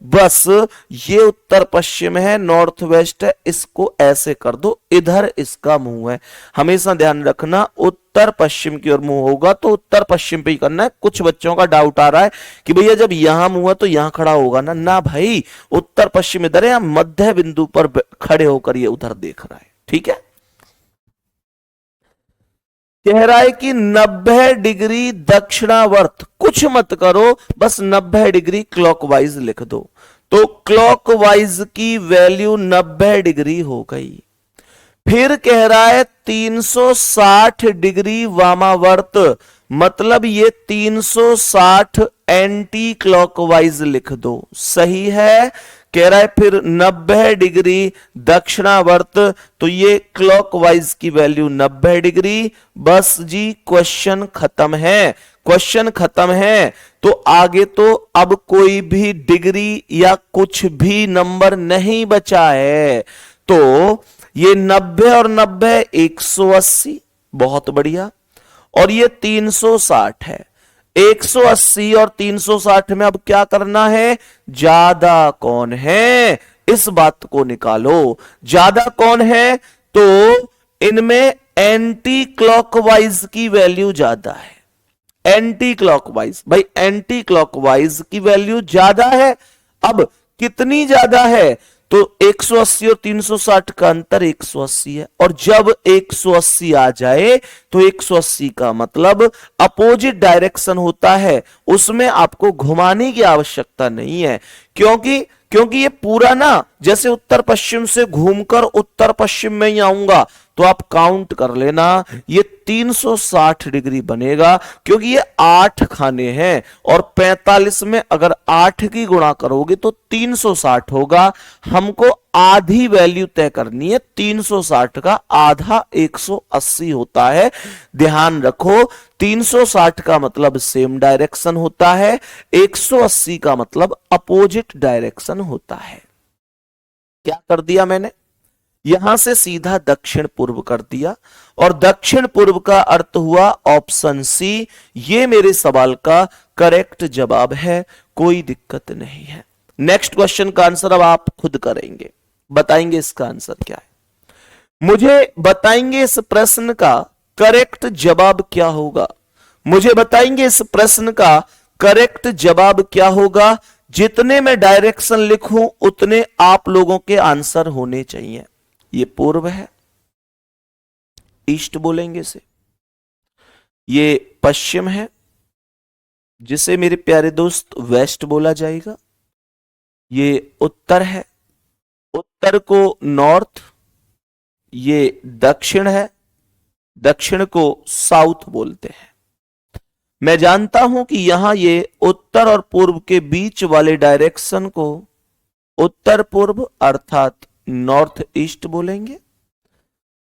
बस ये उत्तर पश्चिम है, नॉर्थ वेस्ट है, इसको ऐसे कर दो, इधर इसका मुंह है। हमेशा ध्यान रखना उत्तर पश्चिम की ओर मुंह होगा तो उत्तर पश्चिम पे ही करना है। कुछ बच्चों का डाउट आ रहा है कि भैया जब यहां मुंह है तो यहां खड़ा होगा ना। ना भाई, उत्तर पश्चिम इधर है, मध्य बिंदु पर खड़े होकर ये उधर देख रहा है। ठीक है, कह रहा है कि 90 डिग्री दक्षिणावर्त। कुछ मत करो, बस 90 डिग्री क्लॉकवाइज लिख दो। तो क्लॉकवाइज की वैल्यू 90 डिग्री हो गई। फिर कह रहा है 360 डिग्री वामावर्त, मतलब ये 360 एंटी क्लॉकवाइज लिख दो। सही है। कह रहा है फिर 90 डिग्री दक्षिणावर्त, तो ये क्लॉकवाइज की वैल्यू 90 डिग्री। बस जी क्वेश्चन खत्म है, क्वेश्चन खत्म है। तो आगे तो अब कोई भी डिग्री या कुछ भी नंबर नहीं बचा है। तो ये 90 और 90 180, बहुत बढ़िया। और ये 360 है। 180 और 360 में अब क्या करना है? ज्यादा कौन है, इस बात को निकालो। ज्यादा कौन है? तो इनमें एंटी क्लॉकवाइज की वैल्यू ज्यादा है। एंटी क्लॉकवाइज, भाई एंटी क्लॉकवाइज की वैल्यू ज्यादा है। अब कितनी ज्यादा है? तो 180 और 360 का अंतर 180 है, और जब 180 आ जाए तो 180 का मतलब अपोजिट डायरेक्शन होता है, उसमें आपको घुमाने की आवश्यकता नहीं है। क्योंकि ये पूरा ना जैसे उत्तर पश्चिम से घूमकर उत्तर पश्चिम में ही आऊंगा, तो आप काउंट कर लेना ये 360 डिग्री बनेगा, क्योंकि ये 8 खाने हैं और 45 में अगर 8 की गुणा करोगे तो 360 होगा। हमको आधी वैल्यू तय करनी है, 360 का आधा 180 होता है। ध्यान रखो, 360 का मतलब सेम डायरेक्शन होता है, 180 का मतलब अपोजिट डायरेक्शन होता है। क्या कर दिया मैंने? यहां से सीधा दक्षिण पूर्व कर दिया, और दक्षिण पूर्व का अर्थ हुआ ऑप्शन सी। ये मेरे सवाल का करेक्ट जवाब है। कोई दिक्कत नहीं है। नेक्स्ट क्वेश्चन का आंसर अब आप खुद करेंगे, बताएंगे इसका आंसर क्या है। मुझे बताएंगे इस प्रश्न का करेक्ट जवाब क्या होगा। मुझे बताएंगे इस प्रश्न का करेक्ट जवाब क्या होगा। जितने मैं डायरेक्शन लिखूं उतने आप लोगों के आंसर होने चाहिए। ये पूर्व है, ईस्ट बोलेंगे इसे। ये पश्चिम है, जिसे मेरे प्यारे दोस्त वेस्ट बोला जाएगा। ये उत्तर है, उत्तर को नॉर्थ। ये दक्षिण है, दक्षिण को साउथ बोलते हैं। मैं जानता हूं कि यहां ये उत्तर और पूर्व के बीच वाले डायरेक्शन को उत्तर पूर्व अर्थात नॉर्थ ईस्ट बोलेंगे।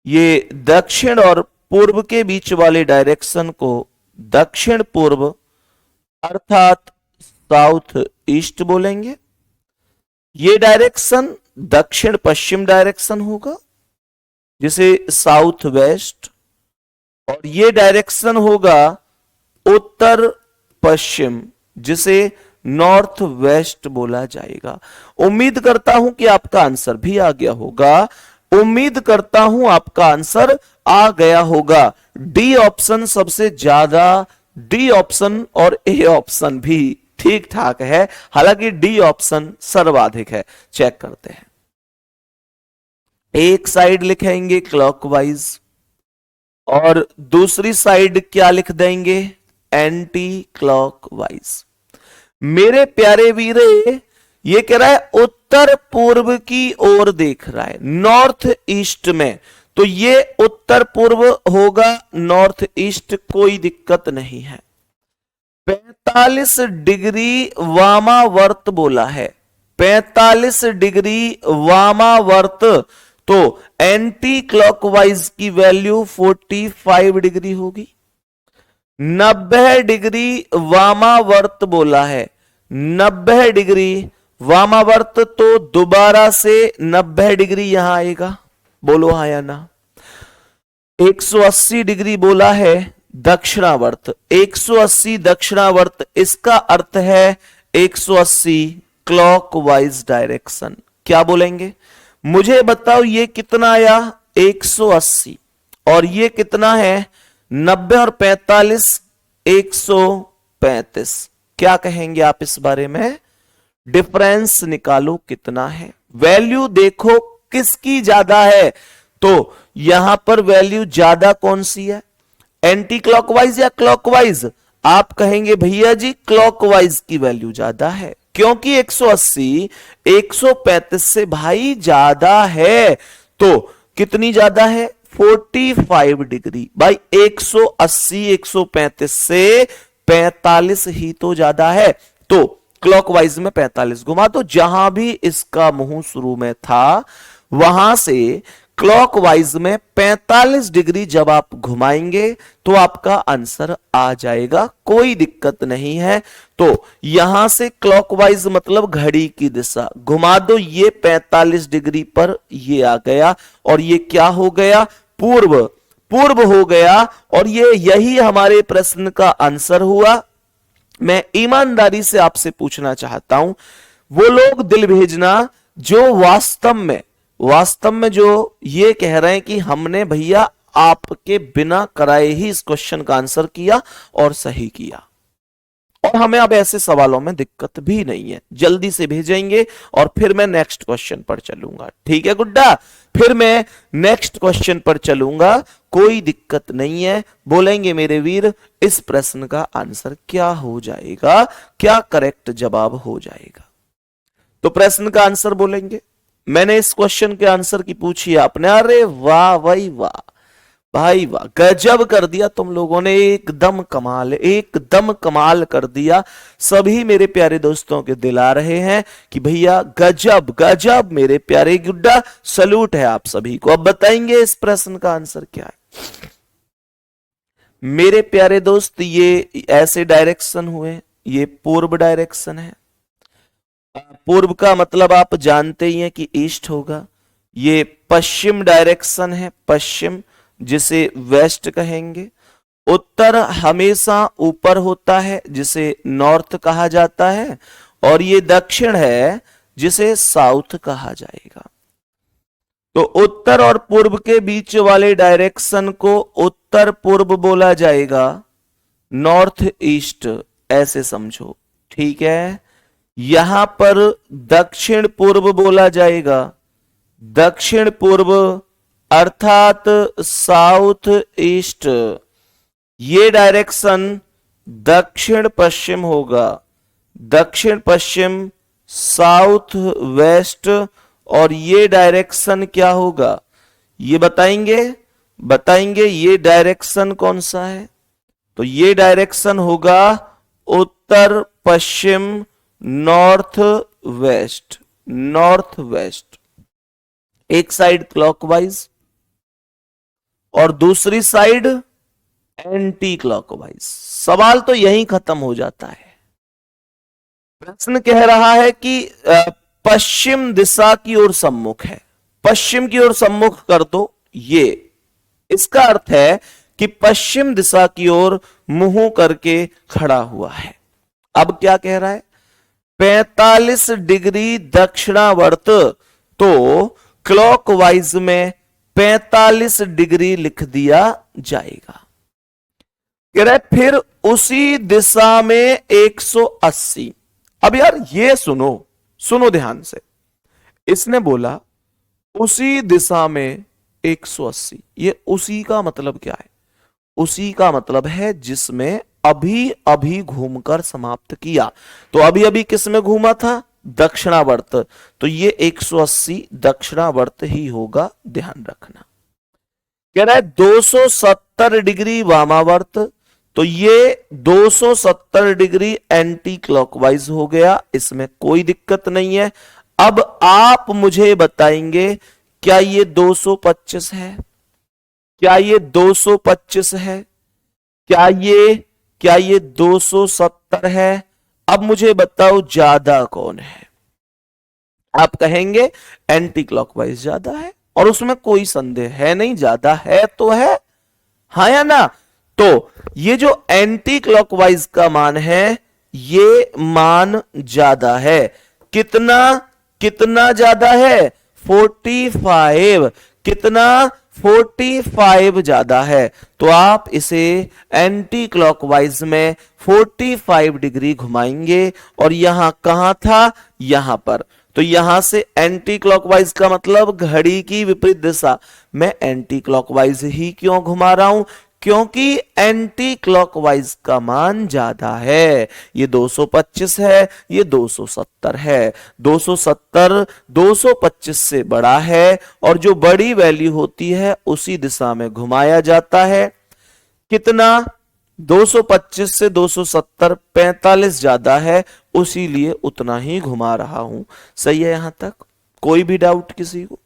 ये दक्षिण और पूर्व के बीच वाले डायरेक्शन को दक्षिण पूर्व अर्थात साउथ ईस्ट बोलेंगे। ये डायरेक्शन दक्षिण पश्चिम डायरेक्शन होगा, जिसे साउथ वेस्ट, और ये डायरेक्शन होगा उत्तर पश्चिम, जिसे नॉर्थ वेस्ट बोला जाएगा। उम्मीद करता हूं कि आपका आंसर भी आ गया होगा। उम्मीद करता हूं आपका आंसर आ गया होगा। डी ऑप्शन सबसे ज्यादा, डी ऑप्शन और ए ऑप्शन भी ठीक ठाक है, हालांकि डी ऑप्शन सर्वाधिक है। चेक करते हैं। एक साइड लिखेंगे क्लॉकवाइज और दूसरी साइड क्या लिख देंगे, एंटी क्लॉकवाइज। मेरे प्यारे वीरे, ये कह रहा है उत्तर पूर्व की ओर देख रहा है, नॉर्थ ईस्ट में, तो ये उत्तर पूर्व होगा, नॉर्थ ईस्ट, कोई दिक्कत नहीं है। 45 डिग्री वामावर्त बोला है, 45 डिग्री वामावर्त, तो एंटी क्लॉकवाइज की वैल्यू 45 डिग्री होगी। 90 डिग्री वामावर्त बोला है, 90 डिग्री वामावर्त, तो दोबारा से 90 डिग्री यहां आएगा, बोलो हाँ या ना। 180 डिग्री बोला है दक्षिणावर्त, 180 दक्षिणावर्त, इसका अर्थ है 180 क्लॉकवाइज डायरेक्शन। क्या बोलेंगे, मुझे बताओ ये कितना आया 180, और ये कितना है 90 और 45 135। क्या कहेंगे आप इस बारे में, डिफरेंस निकालो कितना है। वैल्यू देखो किसकी ज्यादा है, तो यहां पर वैल्यू ज्यादा कौन सी है, एंटी क्लॉकवाइज या क्लॉकवाइज। आप कहेंगे भैया जी क्लॉकवाइज की वैल्यू ज्यादा है, क्योंकि 180 135 से भाई ज्यादा है। तो कितनी ज्यादा है, 45 डिग्री। भाई 180 135 से 45 ही तो ज्यादा है, तो क्लॉकवाइज में 45 घुमा, तो जहां भी इसका मुंह शुरू में था वहां से क्लॉकवाइज में 45 डिग्री जब आप घुमाएंगे तो आपका आंसर आ जाएगा, कोई दिक्कत नहीं है। तो यहां से क्लॉकवाइज मतलब घड़ी की दिशा घुमा दो, ये 45 डिग्री पर ये आ गया, और ये क्या हो गया, पूर्व, पूर्व हो गया, और ये यही हमारे प्रश्न का आंसर हुआ। मैं ईमानदारी से आपसे पूछना चाहता हूं, वो लोग दिल भेजना जो वास्तव में जो ये कह रहे हैं कि हमने भैया आपके बिना कराए ही इस क्वेश्चन का आंसर किया और सही किया, और हमें अब ऐसे सवालों में दिक्कत भी नहीं है, जल्दी से भेजेंगे और फिर मैं नेक्स्ट क्वेश्चन पर चलूंगा। ठीक है गुड्डा, फिर मैं नेक्स्ट क्वेश्चन पर चलूंगा, कोई दिक्कत नहीं है। बोलेंगे मेरे वीर इस प्रश्न का आंसर क्या हो जाएगा, क्या करेक्ट जवाब हो जाएगा। तो प्रश्न का आंसर बोलेंगे। मैंने इस क्वेश्चन के आंसर की पूछी आपने, अरे वाह भाई वाह, भाई वाह, गजब कर दिया तुम लोगों ने, एकदम कमाल, एकदम कमाल कर दिया। सभी मेरे प्यारे दोस्तों के दिल आ रहे हैं कि भैया गजब गजब, मेरे प्यारे गुड्डा, सलूट है आप सभी को। अब बताएंगे इस प्रश्न का आंसर क्या है। मेरे प्यारे दोस्त, ये ऐसे डायरेक्शन हुए, ये पूर्व डायरेक्शन है, पूर्व का मतलब आप जानते ही हैं कि ईस्ट होगा। ये पश्चिम डायरेक्शन है, पश्चिम, जिसे वेस्ट कहेंगे, उत्तर हमेशा ऊपर होता है जिसे नॉर्थ कहा जाता है, और ये दक्षिण है जिसे साउथ कहा जाएगा। तो उत्तर और पूर्व के बीच वाले डायरेक्शन को उत्तर पूर्व बोला जाएगा, नॉर्थ ईस्ट ऐसे समझो, ठीक है। यहां पर दक्षिण पूर्व बोला जाएगा, दक्षिण पूर्व अर्थात साउथ ईस्ट। ये डायरेक्शन दक्षिण पश्चिम होगा, दक्षिण पश्चिम साउथ वेस्ट। और ये डायरेक्शन क्या होगा, ये बताएंगे ये डायरेक्शन कौन सा है। तो ये डायरेक्शन होगा उत्तर पश्चिम, नॉर्थ वेस्ट, नॉर्थ वेस्ट। एक साइड क्लॉकवाइज और दूसरी साइड एंटी क्लॉकवाइज। सवाल तो यहीं खत्म हो जाता है। प्रश्न कह रहा है कि पश्चिम दिशा की ओर सम्मुख है, पश्चिम की ओर सम्मुख कर दो। ये इसका अर्थ है कि पश्चिम दिशा की ओर मुंह करके खड़ा हुआ है। अब क्या कह रहा है, 45 डिग्री दक्षिणावर्त, तो क्लॉकवाइज में 45 डिग्री लिख दिया जाएगा। कह रहा है फिर उसी दिशा में 180। अब यार ये सुनो ध्यान से, इसने बोला उसी दिशा में 180। ये उसी का मतलब क्या है, उसी का मतलब है जिसमें अभी अभी घूमकर समाप्त किया। तो अभी अभी किस में घूमा था, दक्षिणावर्त, तो ये 180 दक्षिणावर्त ही होगा, ध्यान रखना। कह रहा है 270 डिग्री वामावर्त, तो ये 270 डिग्री एंटी क्लॉकवाइज हो गया, इसमें कोई दिक्कत नहीं है। अब आप मुझे बताएंगे क्या ये 225 है, क्या ये 225 है, क्या ये 270 है। अब मुझे बताओ ज्यादा कौन है। आप कहेंगे एंटी क्लॉकवाइज ज्यादा है, और उसमें कोई संदेह है नहीं, ज्यादा है तो है, हाँ या ना। तो ये जो एंटी क्लॉकवाइज का मान है, ये मान ज्यादा है। कितना ज्यादा है, 45। कितना, 45 ज्यादा है। तो आप इसे एंटी क्लॉकवाइज में 45 डिग्री घुमाएंगे, और यहां कहां था, यहां पर। तो यहां से एंटी क्लॉकवाइज का मतलब घड़ी की विपरीत दिशा। मैं एंटी क्लॉकवाइज ही क्यों घुमा रहा हूं, क्योंकि एंटी क्लॉकवाइज का मान ज्यादा है। ये 225 है, ये 270 है। 270 225 से बड़ा है, और जो बड़ी वैल्यू होती है उसी दिशा में घुमाया जाता है। कितना, 225 से 270 45 ज्यादा है, उसी लिए उतना ही घुमा रहा हूं। सही है यहां तक, कोई भी डाउट किसी को,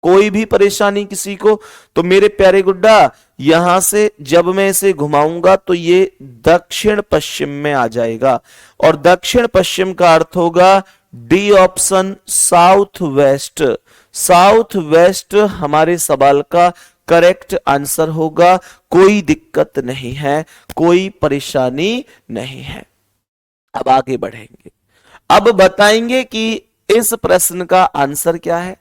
कोई भी परेशानी किसी को। तो मेरे प्यारे गुड्डा, यहां से जब मैं इसे घुमाऊंगा तो ये दक्षिण पश्चिम में आ जाएगा, और दक्षिण पश्चिम का अर्थ होगा D option, south west. South west हमारे सवाल का करेक्ट आंसर होगा। कोई दिक्कत नहीं है, कोई परेशानी नहीं है। अब आगे बढ़ेंगे, अब बताएंगे कि इस प्रश्न का आंसर क्या है,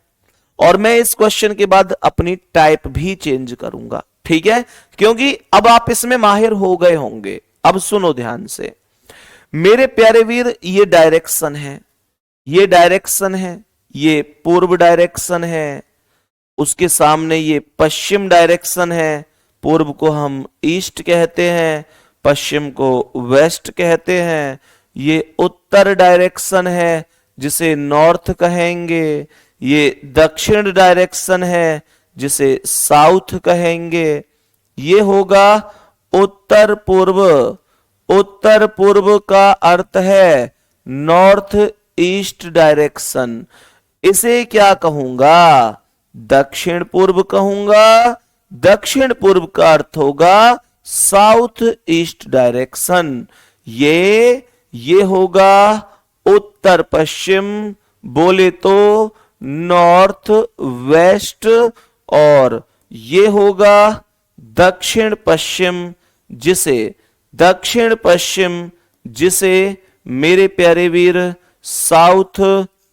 और मैं इस क्वेश्चन के बाद अपनी टाइप भी चेंज करूंगा, ठीक है, क्योंकि अब आप इसमें माहिर हो गए होंगे। अब सुनो ध्यान से मेरे प्यारे वीर, ये डायरेक्शन है, ये डायरेक्शन है, ये पूर्व डायरेक्शन है, उसके सामने ये पश्चिम डायरेक्शन है। पूर्व को हम ईस्ट कहते हैं, पश्चिम को वेस्ट कहते हैं। ये उत्तर डायरेक्शन है जिसे नॉर्थ कहेंगे, ये दक्षिण डायरेक्शन है जिसे साउथ कहेंगे। ये होगा उत्तर पूर्व। उत्तर पूर्व का अर्थ है नॉर्थ ईस्ट डायरेक्शन। इसे क्या कहूंगा, दक्षिण पूर्व कहूंगा। दक्षिण पूर्व का अर्थ होगा साउथ ईस्ट डायरेक्शन। ये होगा उत्तर पश्चिम, बोले तो नॉर्थ वेस्ट, और ये होगा दक्षिण पश्चिम, जिसे दक्षिण पश्चिम, जिसे मेरे प्यारे वीर साउथ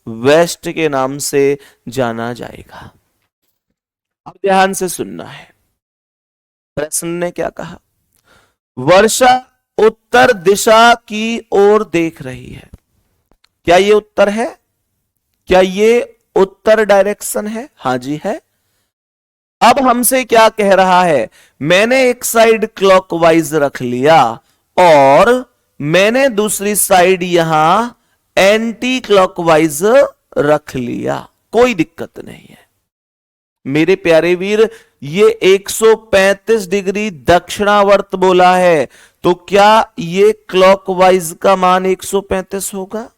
वेस्ट के नाम से जाना जाएगा। अब ध्यान से सुनना है, प्रश्न ने क्या कहा। वर्षा उत्तर दिशा की ओर देख रही है। क्या ये उत्तर है? क्या ये उत्तर डायरेक्शन है? हां जी है। अब हमसे क्या कह रहा है, मैंने एक साइड क्लॉकवाइज रख लिया और मैंने दूसरी साइड यहां एंटी क्लॉकवाइज रख लिया, कोई दिक्कत नहीं है मेरे प्यारे वीर। ये 135 डिग्री दक्षिणावर्त बोला है, तो क्या ये क्लॉकवाइज का मान 135 होगा?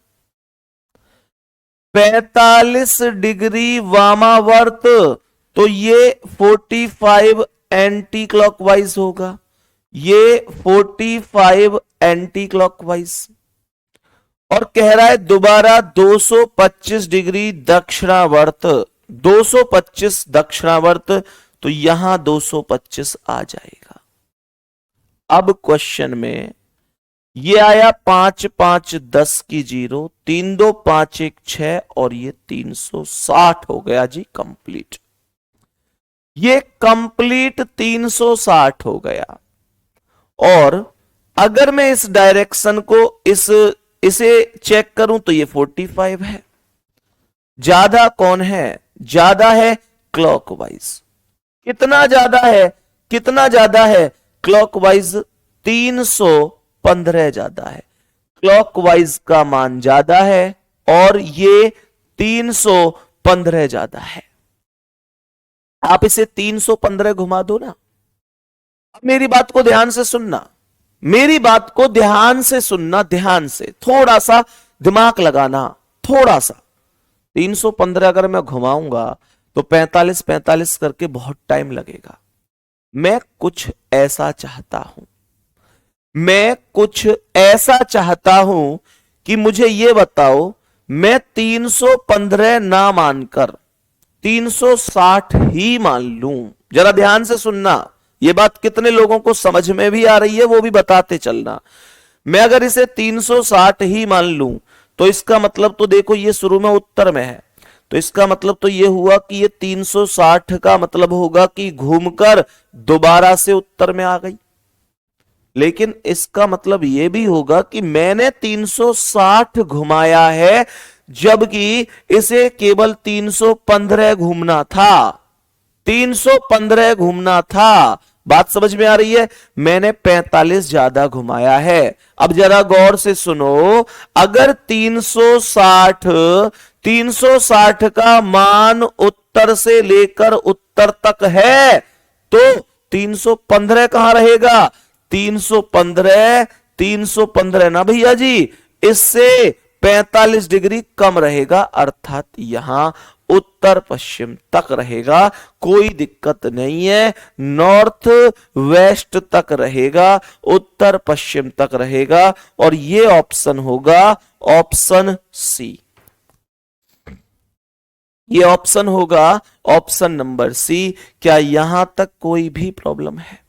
45 डिग्री वामावर्त, तो ये 45 एंटी क्लॉकवाइज होगा, ये 45 एंटी क्लॉकवाइज। और कह रहा है दोबारा 225 डिग्री दक्षिणावर्त, 225 दक्षिणावर्त, तो यहां 225 आ जाएगा। अब क्वेश्चन में ये आया 5 5 10 की 0, 3 2 5 1 6 और ये 360 हो गया जी कंप्लीट। ये कंप्लीट 360 हो गया। और अगर मैं इस डायरेक्शन को इसे चेक करूं तो ये 45 है। ज्यादा कौन है? ज्यादा है क्लॉकवाइज। कितना ज्यादा है? कितना ज्यादा है? क्लॉकवाइज 315 ज्यादा है। क्लॉकवाइज का मान ज्यादा है और ये 315 ज्यादा है। आप इसे 315 घुमा दो ना। अब मेरी बात को ध्यान से सुनना, मेरी बात को ध्यान से सुनना, ध्यान से थोड़ा सा दिमाग लगाना, थोड़ा सा। 315 अगर मैं घुमाऊंगा तो 45 45 करके बहुत टाइम लगेगा। मैं कुछ ऐसा चाहता हूं, मैं कुछ ऐसा चाहता हूं कि मुझे यह बताओ, मैं 315 ना मानकर 360 ही मान लूं। जरा ध्यान से सुनना, यह बात कितने लोगों को समझ में भी आ रही है वो भी बताते चलना। मैं अगर इसे 360 ही मान लूं तो इसका मतलब तो देखो ये शुरू में उत्तर में है, तो इसका मतलब तो ये हुआ कि ये 360 का मतलब होगा कि घूमकर दोबारा से उत्तर में आ गई। लेकिन इसका मतलब यह भी होगा कि मैंने 360 घुमाया है जबकि इसे केवल 315 घूमना था, 315 घूमना था। बात समझ में आ रही है? मैंने 45 ज्यादा घुमाया है। अब जरा गौर से सुनो, अगर 360 का मान उत्तर से लेकर उत्तर तक है तो 315 कहां रहेगा? 315 ना भैया जी, इससे 45 डिग्री कम रहेगा, अर्थात यहां उत्तर पश्चिम तक रहेगा, कोई दिक्कत नहीं है। नॉर्थ वेस्ट तक रहेगा, उत्तर पश्चिम तक रहेगा। और ये ऑप्शन होगा ऑप्शन सी, ये ऑप्शन होगा ऑप्शन नंबर सी। क्या यहां तक कोई भी प्रॉब्लम है?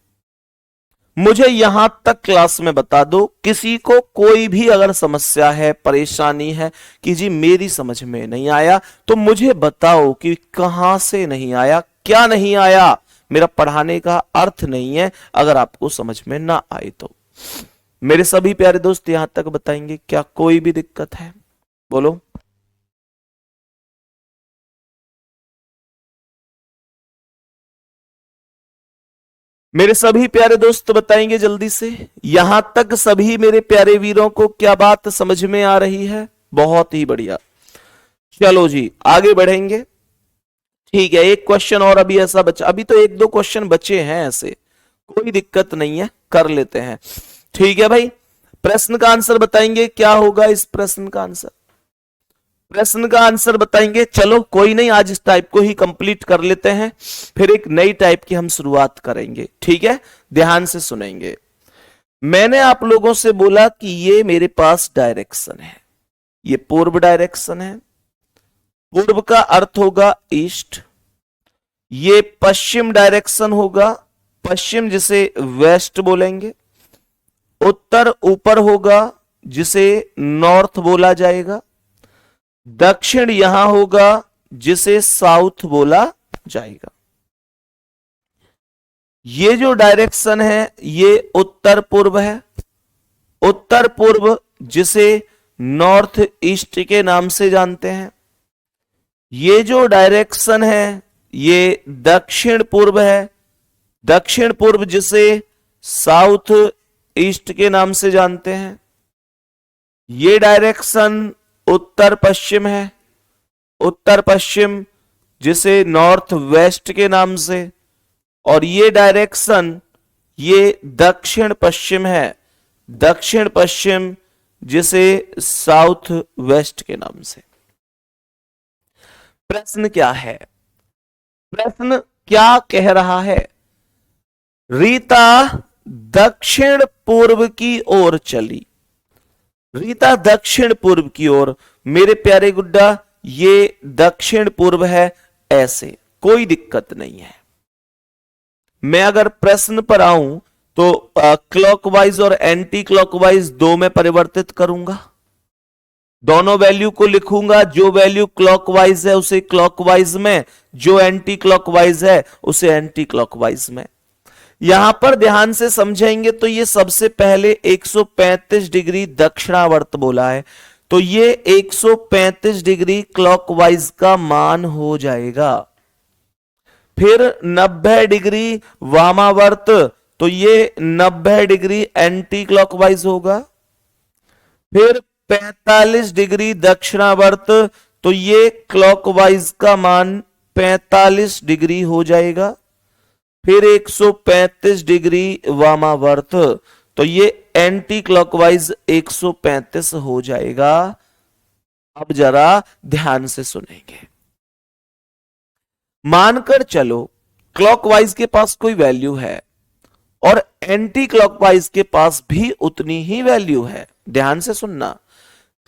मुझे यहां तक क्लास में बता दो, किसी को कोई भी अगर समस्या है, परेशानी है कि जी मेरी समझ में नहीं आया, तो मुझे बताओ कि कहां से नहीं आया, क्या नहीं आया। मेरा पढ़ाने का अर्थ नहीं है अगर आपको समझ में ना आए तो। मेरे सभी प्यारे दोस्त यहां तक बताएंगे, क्या कोई भी दिक्कत है? बोलो। मेरे सभी प्यारे दोस्त बताएंगे जल्दी से, यहां तक सभी मेरे प्यारे वीरों को क्या बात समझ में आ रही है? बहुत ही बढ़िया। चलो जी आगे बढ़ेंगे। ठीक है, एक क्वेश्चन और अभी ऐसा बचा, अभी तो एक दो क्वेश्चन बचे हैं ऐसे, कोई दिक्कत नहीं है, कर लेते हैं। ठीक है भाई, प्रश्न का आंसर बताएंगे, क्या होगा इस प्रश्न का आंसर? प्रश्न का आंसर बताएंगे। चलो कोई नहीं, आज इस टाइप को ही कंप्लीट कर लेते हैं, फिर एक नई टाइप की हम शुरुआत करेंगे। ठीक है, ध्यान से सुनेंगे। मैंने आप लोगों से बोला कि ये मेरे पास डायरेक्शन है, ये पूर्व डायरेक्शन है, पूर्व का अर्थ होगा ईस्ट, ये पश्चिम डायरेक्शन होगा, पश्चिम जिसे वेस्ट बोलेंगे, उत्तर ऊपर होगा जिसे नॉर्थ बोला जाएगा, दक्षिण यहां होगा जिसे साउथ बोला जाएगा। ये जो डायरेक्शन है ये उत्तर पूर्व है, उत्तर पूर्व जिसे नॉर्थ ईस्ट के नाम से जानते हैं। ये जो डायरेक्शन है ये दक्षिण पूर्व है, दक्षिण पूर्व जिसे साउथ ईस्ट के नाम से जानते हैं। ये डायरेक्शन उत्तर पश्चिम है, उत्तर पश्चिम जिसे नॉर्थ वेस्ट के नाम से, और ये डायरेक्शन ये दक्षिण पश्चिम है, दक्षिण पश्चिम जिसे साउथ वेस्ट के नाम से। प्रश्न क्या है? प्रश्न क्या कह रहा है? रीता दक्षिण पूर्व की ओर चली, रीता दक्षिण पूर्व की ओर। मेरे प्यारे गुड्डा ये दक्षिण पूर्व है, ऐसे कोई दिक्कत नहीं है। मैं अगर प्रश्न पर आऊं तो क्लॉकवाइज और एंटी क्लॉकवाइज दो में परिवर्तित करूंगा, दोनों वैल्यू को लिखूंगा। जो वैल्यू क्लॉकवाइज है उसे क्लॉकवाइज में, जो एंटी क्लॉकवाइज है उसे एंटी क्लॉकवाइज में। यहां पर ध्यान से समझेंगे तो ये सबसे पहले 135 डिग्री दक्षिणावर्त बोला है, तो ये 135 डिग्री क्लॉकवाइज का मान हो जाएगा। फिर 90 डिग्री वामावर्त, तो ये 90 डिग्री एंटी क्लॉकवाइज होगा। फिर 45 डिग्री दक्षिणावर्त, तो ये क्लॉकवाइज का मान 45 डिग्री हो जाएगा। फिर 135 डिग्री वामावर्त, तो ये एंटी क्लॉकवाइज 135 हो जाएगा। अब जरा ध्यान से सुनेंगे। मानकर चलो क्लॉकवाइज के पास कोई वैल्यू है और एंटी क्लॉकवाइज के पास भी उतनी ही वैल्यू है। ध्यान से सुनना,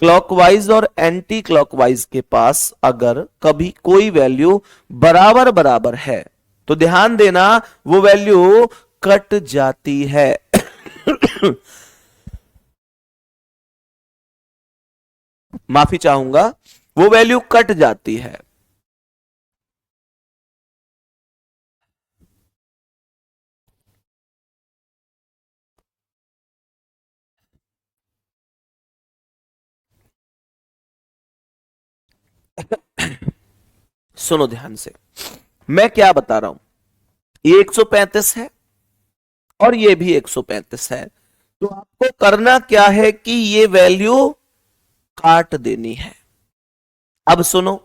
क्लॉकवाइज और एंटी क्लॉकवाइज के पास अगर कभी कोई वैल्यू बराबर बराबर है तो ध्यान देना वो वैल्यू कट जाती है। माफी चाहूंगा, वो वैल्यू कट जाती है। सुनो ध्यान से, मैं क्या बता रहा हूं। ये 135 है और ये भी 135 है, तो आपको करना क्या है कि ये वैल्यू काट देनी है। अब सुनो,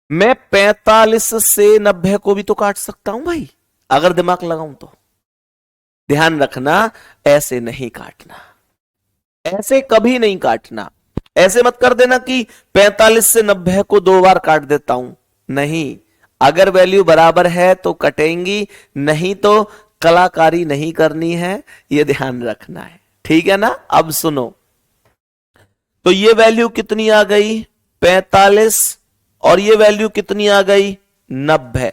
मैं 45 से 90 को भी तो काट सकता हूं भाई, अगर दिमाग लगाऊं तो। ध्यान रखना, ऐसे नहीं काटना, ऐसे कभी नहीं काटना। ऐसे मत कर देना कि 45 से 90 को दो बार काट देता हूं, नहीं। अगर वैल्यू बराबर है तो कटेंगी, नहीं तो कलाकारी नहीं करनी है, यह ध्यान रखना है, ठीक है ना। अब सुनो, तो ये वैल्यू कितनी आ गई 45 और ये वैल्यू कितनी आ गई 90।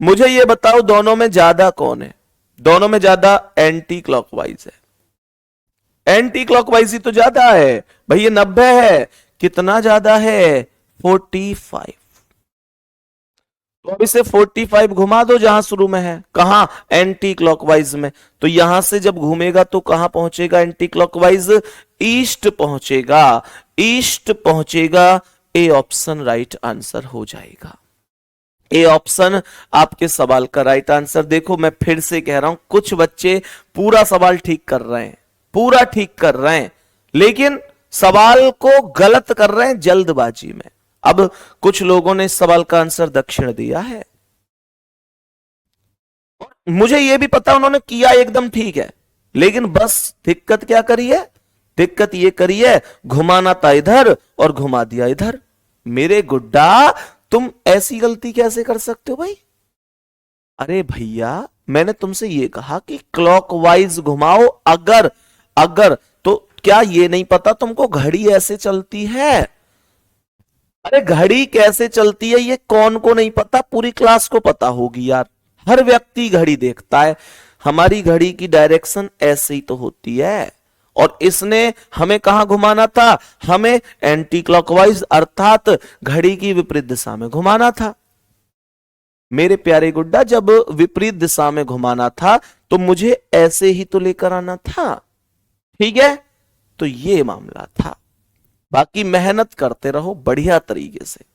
मुझे ये बताओ दोनों में ज्यादा कौन है? दोनों में ज्यादा एंटी क्लॉकवाइज है, एंटी क्लॉकवाइज ही तो ज्यादा है भाई। ये 90 है, कितना ज्यादा है 45। तो अब इसे 45 घुमा दो जहां शुरू में है, कहां एंटी क्लॉकवाइज में। तो यहां से जब घूमेगा तो कहां पहुंचेगा एंटी क्लॉकवाइज? ईस्ट पहुंचेगा, ईस्ट पहुंचेगा। ए ऑप्शन राइट आंसर हो जाएगा। ए ऑप्शन आपके सवाल का राइट आंसर। देखो मैं फिर से कह रहा हूं, कुछ बच्चे पूरा सवाल ठीक कर रहे हैं, पूरा ठीक कर रहे हैं, लेकिन सवाल को गलत कर रहे हैं जल्दबाजी में। अब कुछ लोगों ने इस सवाल का आंसर दक्षिण दिया है, मुझे यह भी पता उन्होंने किया एकदम ठीक है, लेकिन बस दिक्कत क्या करी है? दिक्कत ये करी है घुमाना था इधर और घुमा दिया इधर। मेरे गुड्डा तुम ऐसी गलती कैसे कर सकते हो भाई? अरे भैया मैंने तुमसे ये कहा कि क्लॉकवाइज घुमाओ, अगर अगर तो क्या ये नहीं पता तुमको घड़ी ऐसे चलती है? अरे घड़ी कैसे चलती है ये कौन को नहीं पता? पूरी क्लास को पता होगी यार, हर व्यक्ति घड़ी देखता है। हमारी घड़ी की डायरेक्शन ऐसे ही तो होती है, और इसने हमें कहां घुमाना था, हमें एंटी क्लॉकवाइज अर्थात घड़ी की विपरीत दिशा में घुमाना था। मेरे प्यारे गुड्डा, जब विपरीत दिशा में घुमाना था तो मुझे ऐसे ही तो लेकर आना था, ठीक है। तो ये मामला था। बाकी मेहनत करते रहो बढ़िया तरीके से,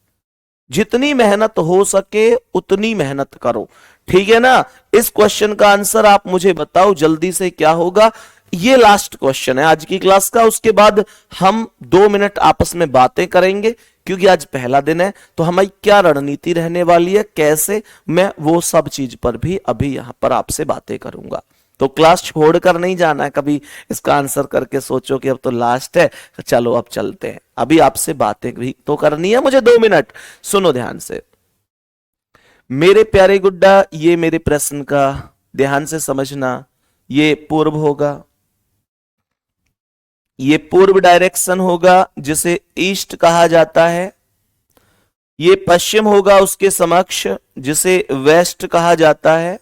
जितनी मेहनत हो सके उतनी मेहनत करो, ठीक है ना। इस क्वेश्चन का आंसर आप मुझे बताओ जल्दी से, क्या होगा। ये लास्ट क्वेश्चन है आज की क्लास का, उसके बाद हम 2 मिनट आपस में बातें करेंगे, क्योंकि आज पहला दिन है। तो हमारी क्या रणनीति रहने वाली है, कैसे, मैं वो सब चीज पर भी अभी यहां पर आपसे बातें करूंगा। तो क्लास छोड़कर नहीं जाना है कभी, इसका आंसर करके सोचो कि अब तो लास्ट है, चलो अब चलते हैं। अभी आपसे बातें भी तो करनी है मुझे, 2 मिनट सुनो ध्यान से। मेरे प्यारे गुड्डा, ये मेरे प्रश्न का ध्यान से समझना, ये पूर्व होगा, ये पूर्व डायरेक्शन होगा जिसे ईस्ट कहा जाता है। ये पश्चिम होगा उसके समक्ष, जिसे वेस्ट कहा जाता है।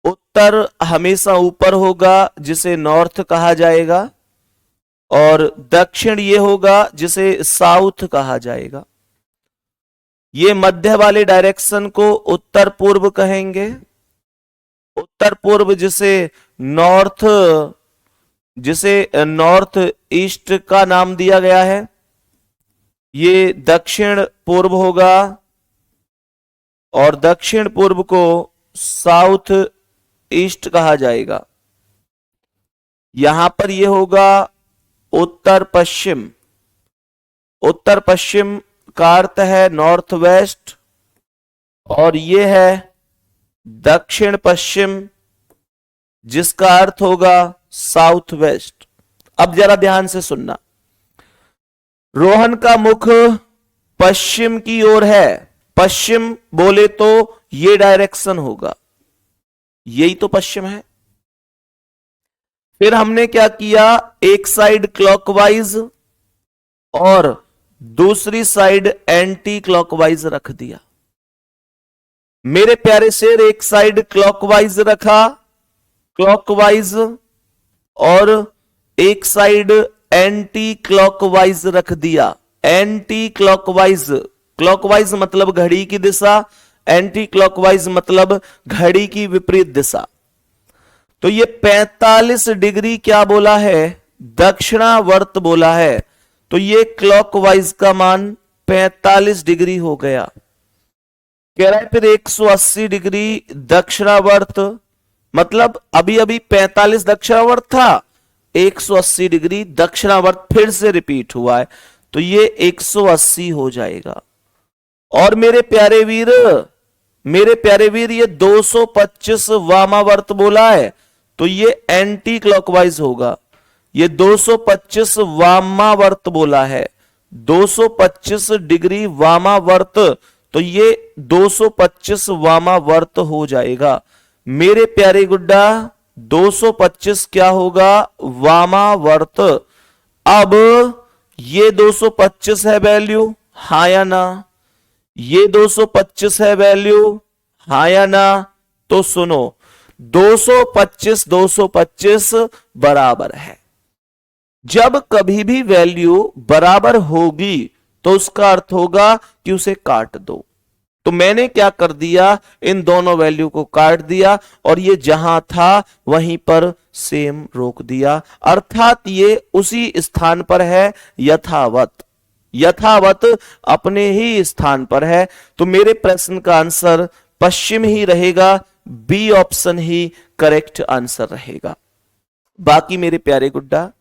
उत्तर हमेशा ऊपर होगा जिसे नॉर्थ कहा जाएगा, और दक्षिण ये होगा जिसे साउथ कहा जाएगा। ये मध्य वाले डायरेक्शन को उत्तर पूर्व कहेंगे, उत्तर पूर्व जिसे नॉर्थ ईस्ट का नाम दिया गया है। ये दक्षिण पूर्व होगा, और दक्षिण पूर्व को साउथ ईस्ट कहा जाएगा। यहां पर यह होगा उत्तर पश्चिम, उत्तर पश्चिम का अर्थ है नॉर्थ वेस्ट, और यह है दक्षिण पश्चिम जिसका अर्थ होगा साउथ वेस्ट। अब जरा ध्यान से सुनना, रोहन का मुख पश्चिम की ओर है, पश्चिम बोले तो ये डायरेक्शन होगा, यही तो पश्चिम है। फिर हमने क्या किया, एक साइड क्लॉकवाइज और दूसरी साइड एंटी क्लॉकवाइज रख दिया। मेरे प्यारे शेर, एक साइड क्लॉकवाइज रखा, क्लॉकवाइज, और एक साइड एंटी क्लॉकवाइज रख दिया। एंटी क्लॉकवाइज, क्लॉकवाइज मतलब घड़ी की दिशा, एंटी क्लॉकवाइज मतलब घड़ी की विपरीत दिशा। तो ये 45 डिग्री क्या बोला है, दक्षिणावर्त बोला है। तो ये क्लॉकवाइज का मान 45 डिग्री हो गया। कह रहा है फिर 180 डिग्री दक्षिणावर्त, मतलब अभी अभी 45 दक्षिणावर्त था, 180 डिग्री दक्षिणावर्त फिर से रिपीट हुआ है, तो ये 180 हो जाएगा। और मेरे प्यारे वीर, ये 225 वामावर्त बोला है, तो ये एंटी क्लॉकवाइज होगा। ये 225 वामावर्त बोला है, 225 डिग्री वामावर्त, तो ये 225 वामावर्त हो जाएगा। मेरे प्यारे गुड्डा, 225 क्या होगा, वामावर्त। अब ये 225 है वैल्यू, हाँ या ना, ये 225 है वैल्यू, हाँ या ना। तो सुनो, 225 बराबर है। जब कभी भी वैल्यू बराबर होगी तो उसका अर्थ होगा कि उसे काट दो। तो मैंने क्या कर दिया, इन दोनों वैल्यू को काट दिया, और ये जहां था वहीं पर सेम रोक दिया, अर्थात ये उसी स्थान पर है, यथावत अपने ही स्थान पर है। तो मेरे प्रश्न का आंसर पश्चिम ही रहेगा, बी ऑप्शन ही करेक्ट आंसर रहेगा। बाकी मेरे प्यारे गुड्डा,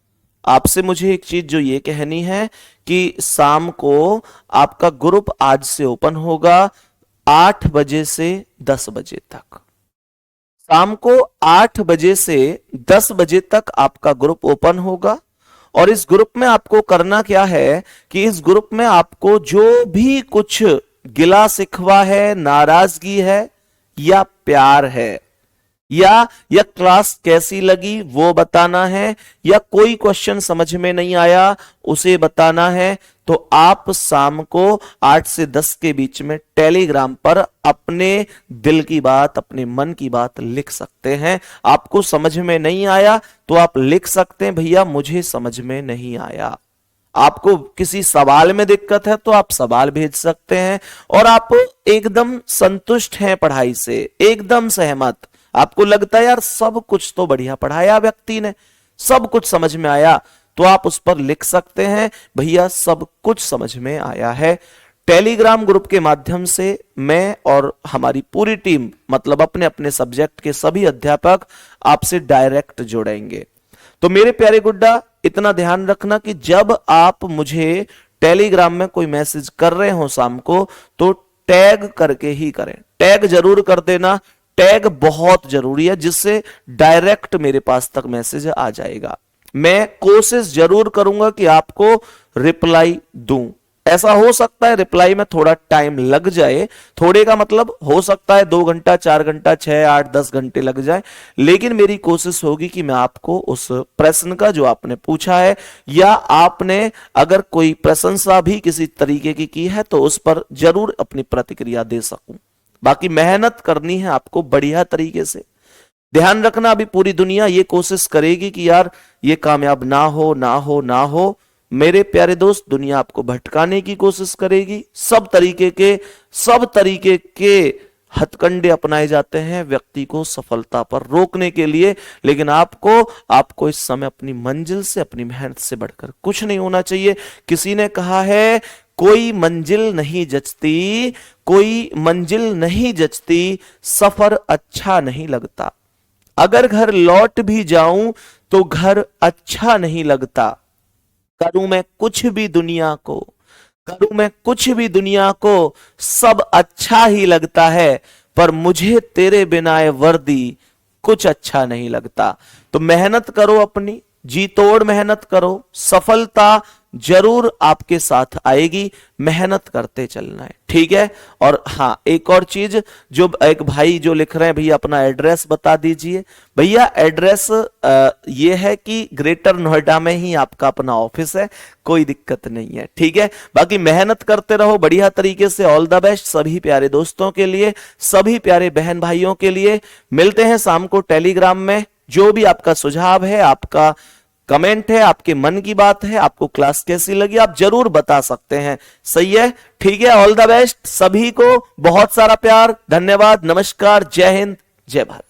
आपसे मुझे एक चीज जो ये कहनी है कि शाम को आपका ग्रुप आज से ओपन होगा 8 बजे से 10 बजे तक। शाम को 8 बजे से 10 बजे तक आपका ग्रुप ओपन होगा, और इस ग्रुप में आपको करना क्या है कि इस ग्रुप में आपको जो भी कुछ गिला शिकवा है, नाराजगी है या प्यार है, या क्लास कैसी लगी वो बताना है, या कोई क्वेश्चन समझ में नहीं आया उसे बताना है, तो आप शाम को 8 से 10 के बीच में टेलीग्राम पर अपने दिल की बात, अपने मन की बात लिख सकते हैं। आपको समझ में नहीं आया तो आप लिख सकते हैं, भैया मुझे समझ में नहीं आया। आपको किसी सवाल में दिक्कत है तो आप सवाल भेज सकते हैं, और आप एकदम संतुष्ट हैं पढ़ाई से, एकदम सहमत, आपको लगता है यार सब कुछ तो बढ़िया पढ़ाया व्यक्ति ने, सब कुछ समझ में आया, तो आप उस पर लिख सकते हैं भैया सब कुछ समझ में आया है। टेलीग्राम ग्रुप के माध्यम से मैं और हमारी पूरी टीम, मतलब अपने अपने सब्जेक्ट के सभी अध्यापक आपसे डायरेक्ट जुड़ेंगे। तो मेरे प्यारे गुड्डा, इतना ध्यान रखना कि जब आप मुझे टेलीग्राम में कोई मैसेज कर रहे हो शाम को, तो टैग करके ही करें, टैग जरूर कर देना। टैग बहुत जरूरी है, जिससे डायरेक्ट मेरे पास तक मैसेज आ जाएगा। मैं कोशिश जरूर करूंगा कि आपको रिप्लाई दूं। ऐसा हो सकता है रिप्लाई में थोड़ा टाइम लग जाए, थोड़े का मतलब हो सकता है 2 घंटा, 4 घंटा, 6, 8, 10 घंटे लग जाए, लेकिन मेरी कोशिश होगी कि मैं आपको उस प्रश्न का जो आपने पूछा है, या आपने अगर कोई प्रशंसा भी किसी तरीके की है तो उस पर जरूर अपनी प्रतिक्रिया दे सकूं। बाकी मेहनत करनी है आपको बढ़िया तरीके से। ध्यान रखना, अभी पूरी दुनिया ये कोशिश करेगी कि यार ये कामयाब ना हो ना हो ना हो। मेरे प्यारे दोस्त, दुनिया आपको भटकाने की कोशिश करेगी, सब तरीके के हथकंडे अपनाए जाते हैं व्यक्ति को सफलता पर रोकने के लिए, लेकिन आपको इस समय अपनी मंजिल से, अपनी मेहनत से बढ़कर कुछ नहीं होना चाहिए। किसी ने कहा है कोई मंजिल नहीं जचती, कोई मंजिल नहीं जचती, सफर अच्छा नहीं लगता। अगर घर लौट भी जाऊं तो घर अच्छा नहीं लगता। करूं मैं कुछ भी दुनिया को, करूं मैं कुछ भी दुनिया को, सब अच्छा ही लगता है, पर मुझे तेरे बिना ये वर्दी कुछ अच्छा नहीं लगता। तो मेहनत करो, अपनी जी तोड़ मेहनत करो, सफलता जरूर आपके साथ आएगी, मेहनत करते चलना है, ठीक है। और हाँ, एक और चीज, जो एक भाई जो लिख रहे हैं भैया अपना एड्रेस बता दीजिए। भैया एड्रेस ये है कि ग्रेटर नोएडा में ही आपका अपना ऑफिस है, कोई दिक्कत नहीं है, ठीक है। बाकी मेहनत करते रहो बढ़िया तरीके से। ऑल द बेस्ट सभी प्यारे दोस्तों के लिए, सभी प्यारे बहन भाइयों के लिए। मिलते हैं शाम को टेलीग्राम में। जो भी आपका सुझाव है, आपका कमेंट है, आपके मन की बात है, आपको क्लास कैसी लगी, आप जरूर बता सकते हैं, सही है, ठीक है। ऑल द बेस्ट सभी को, बहुत सारा प्यार, धन्यवाद, नमस्कार, जय हिंद, जय भारत।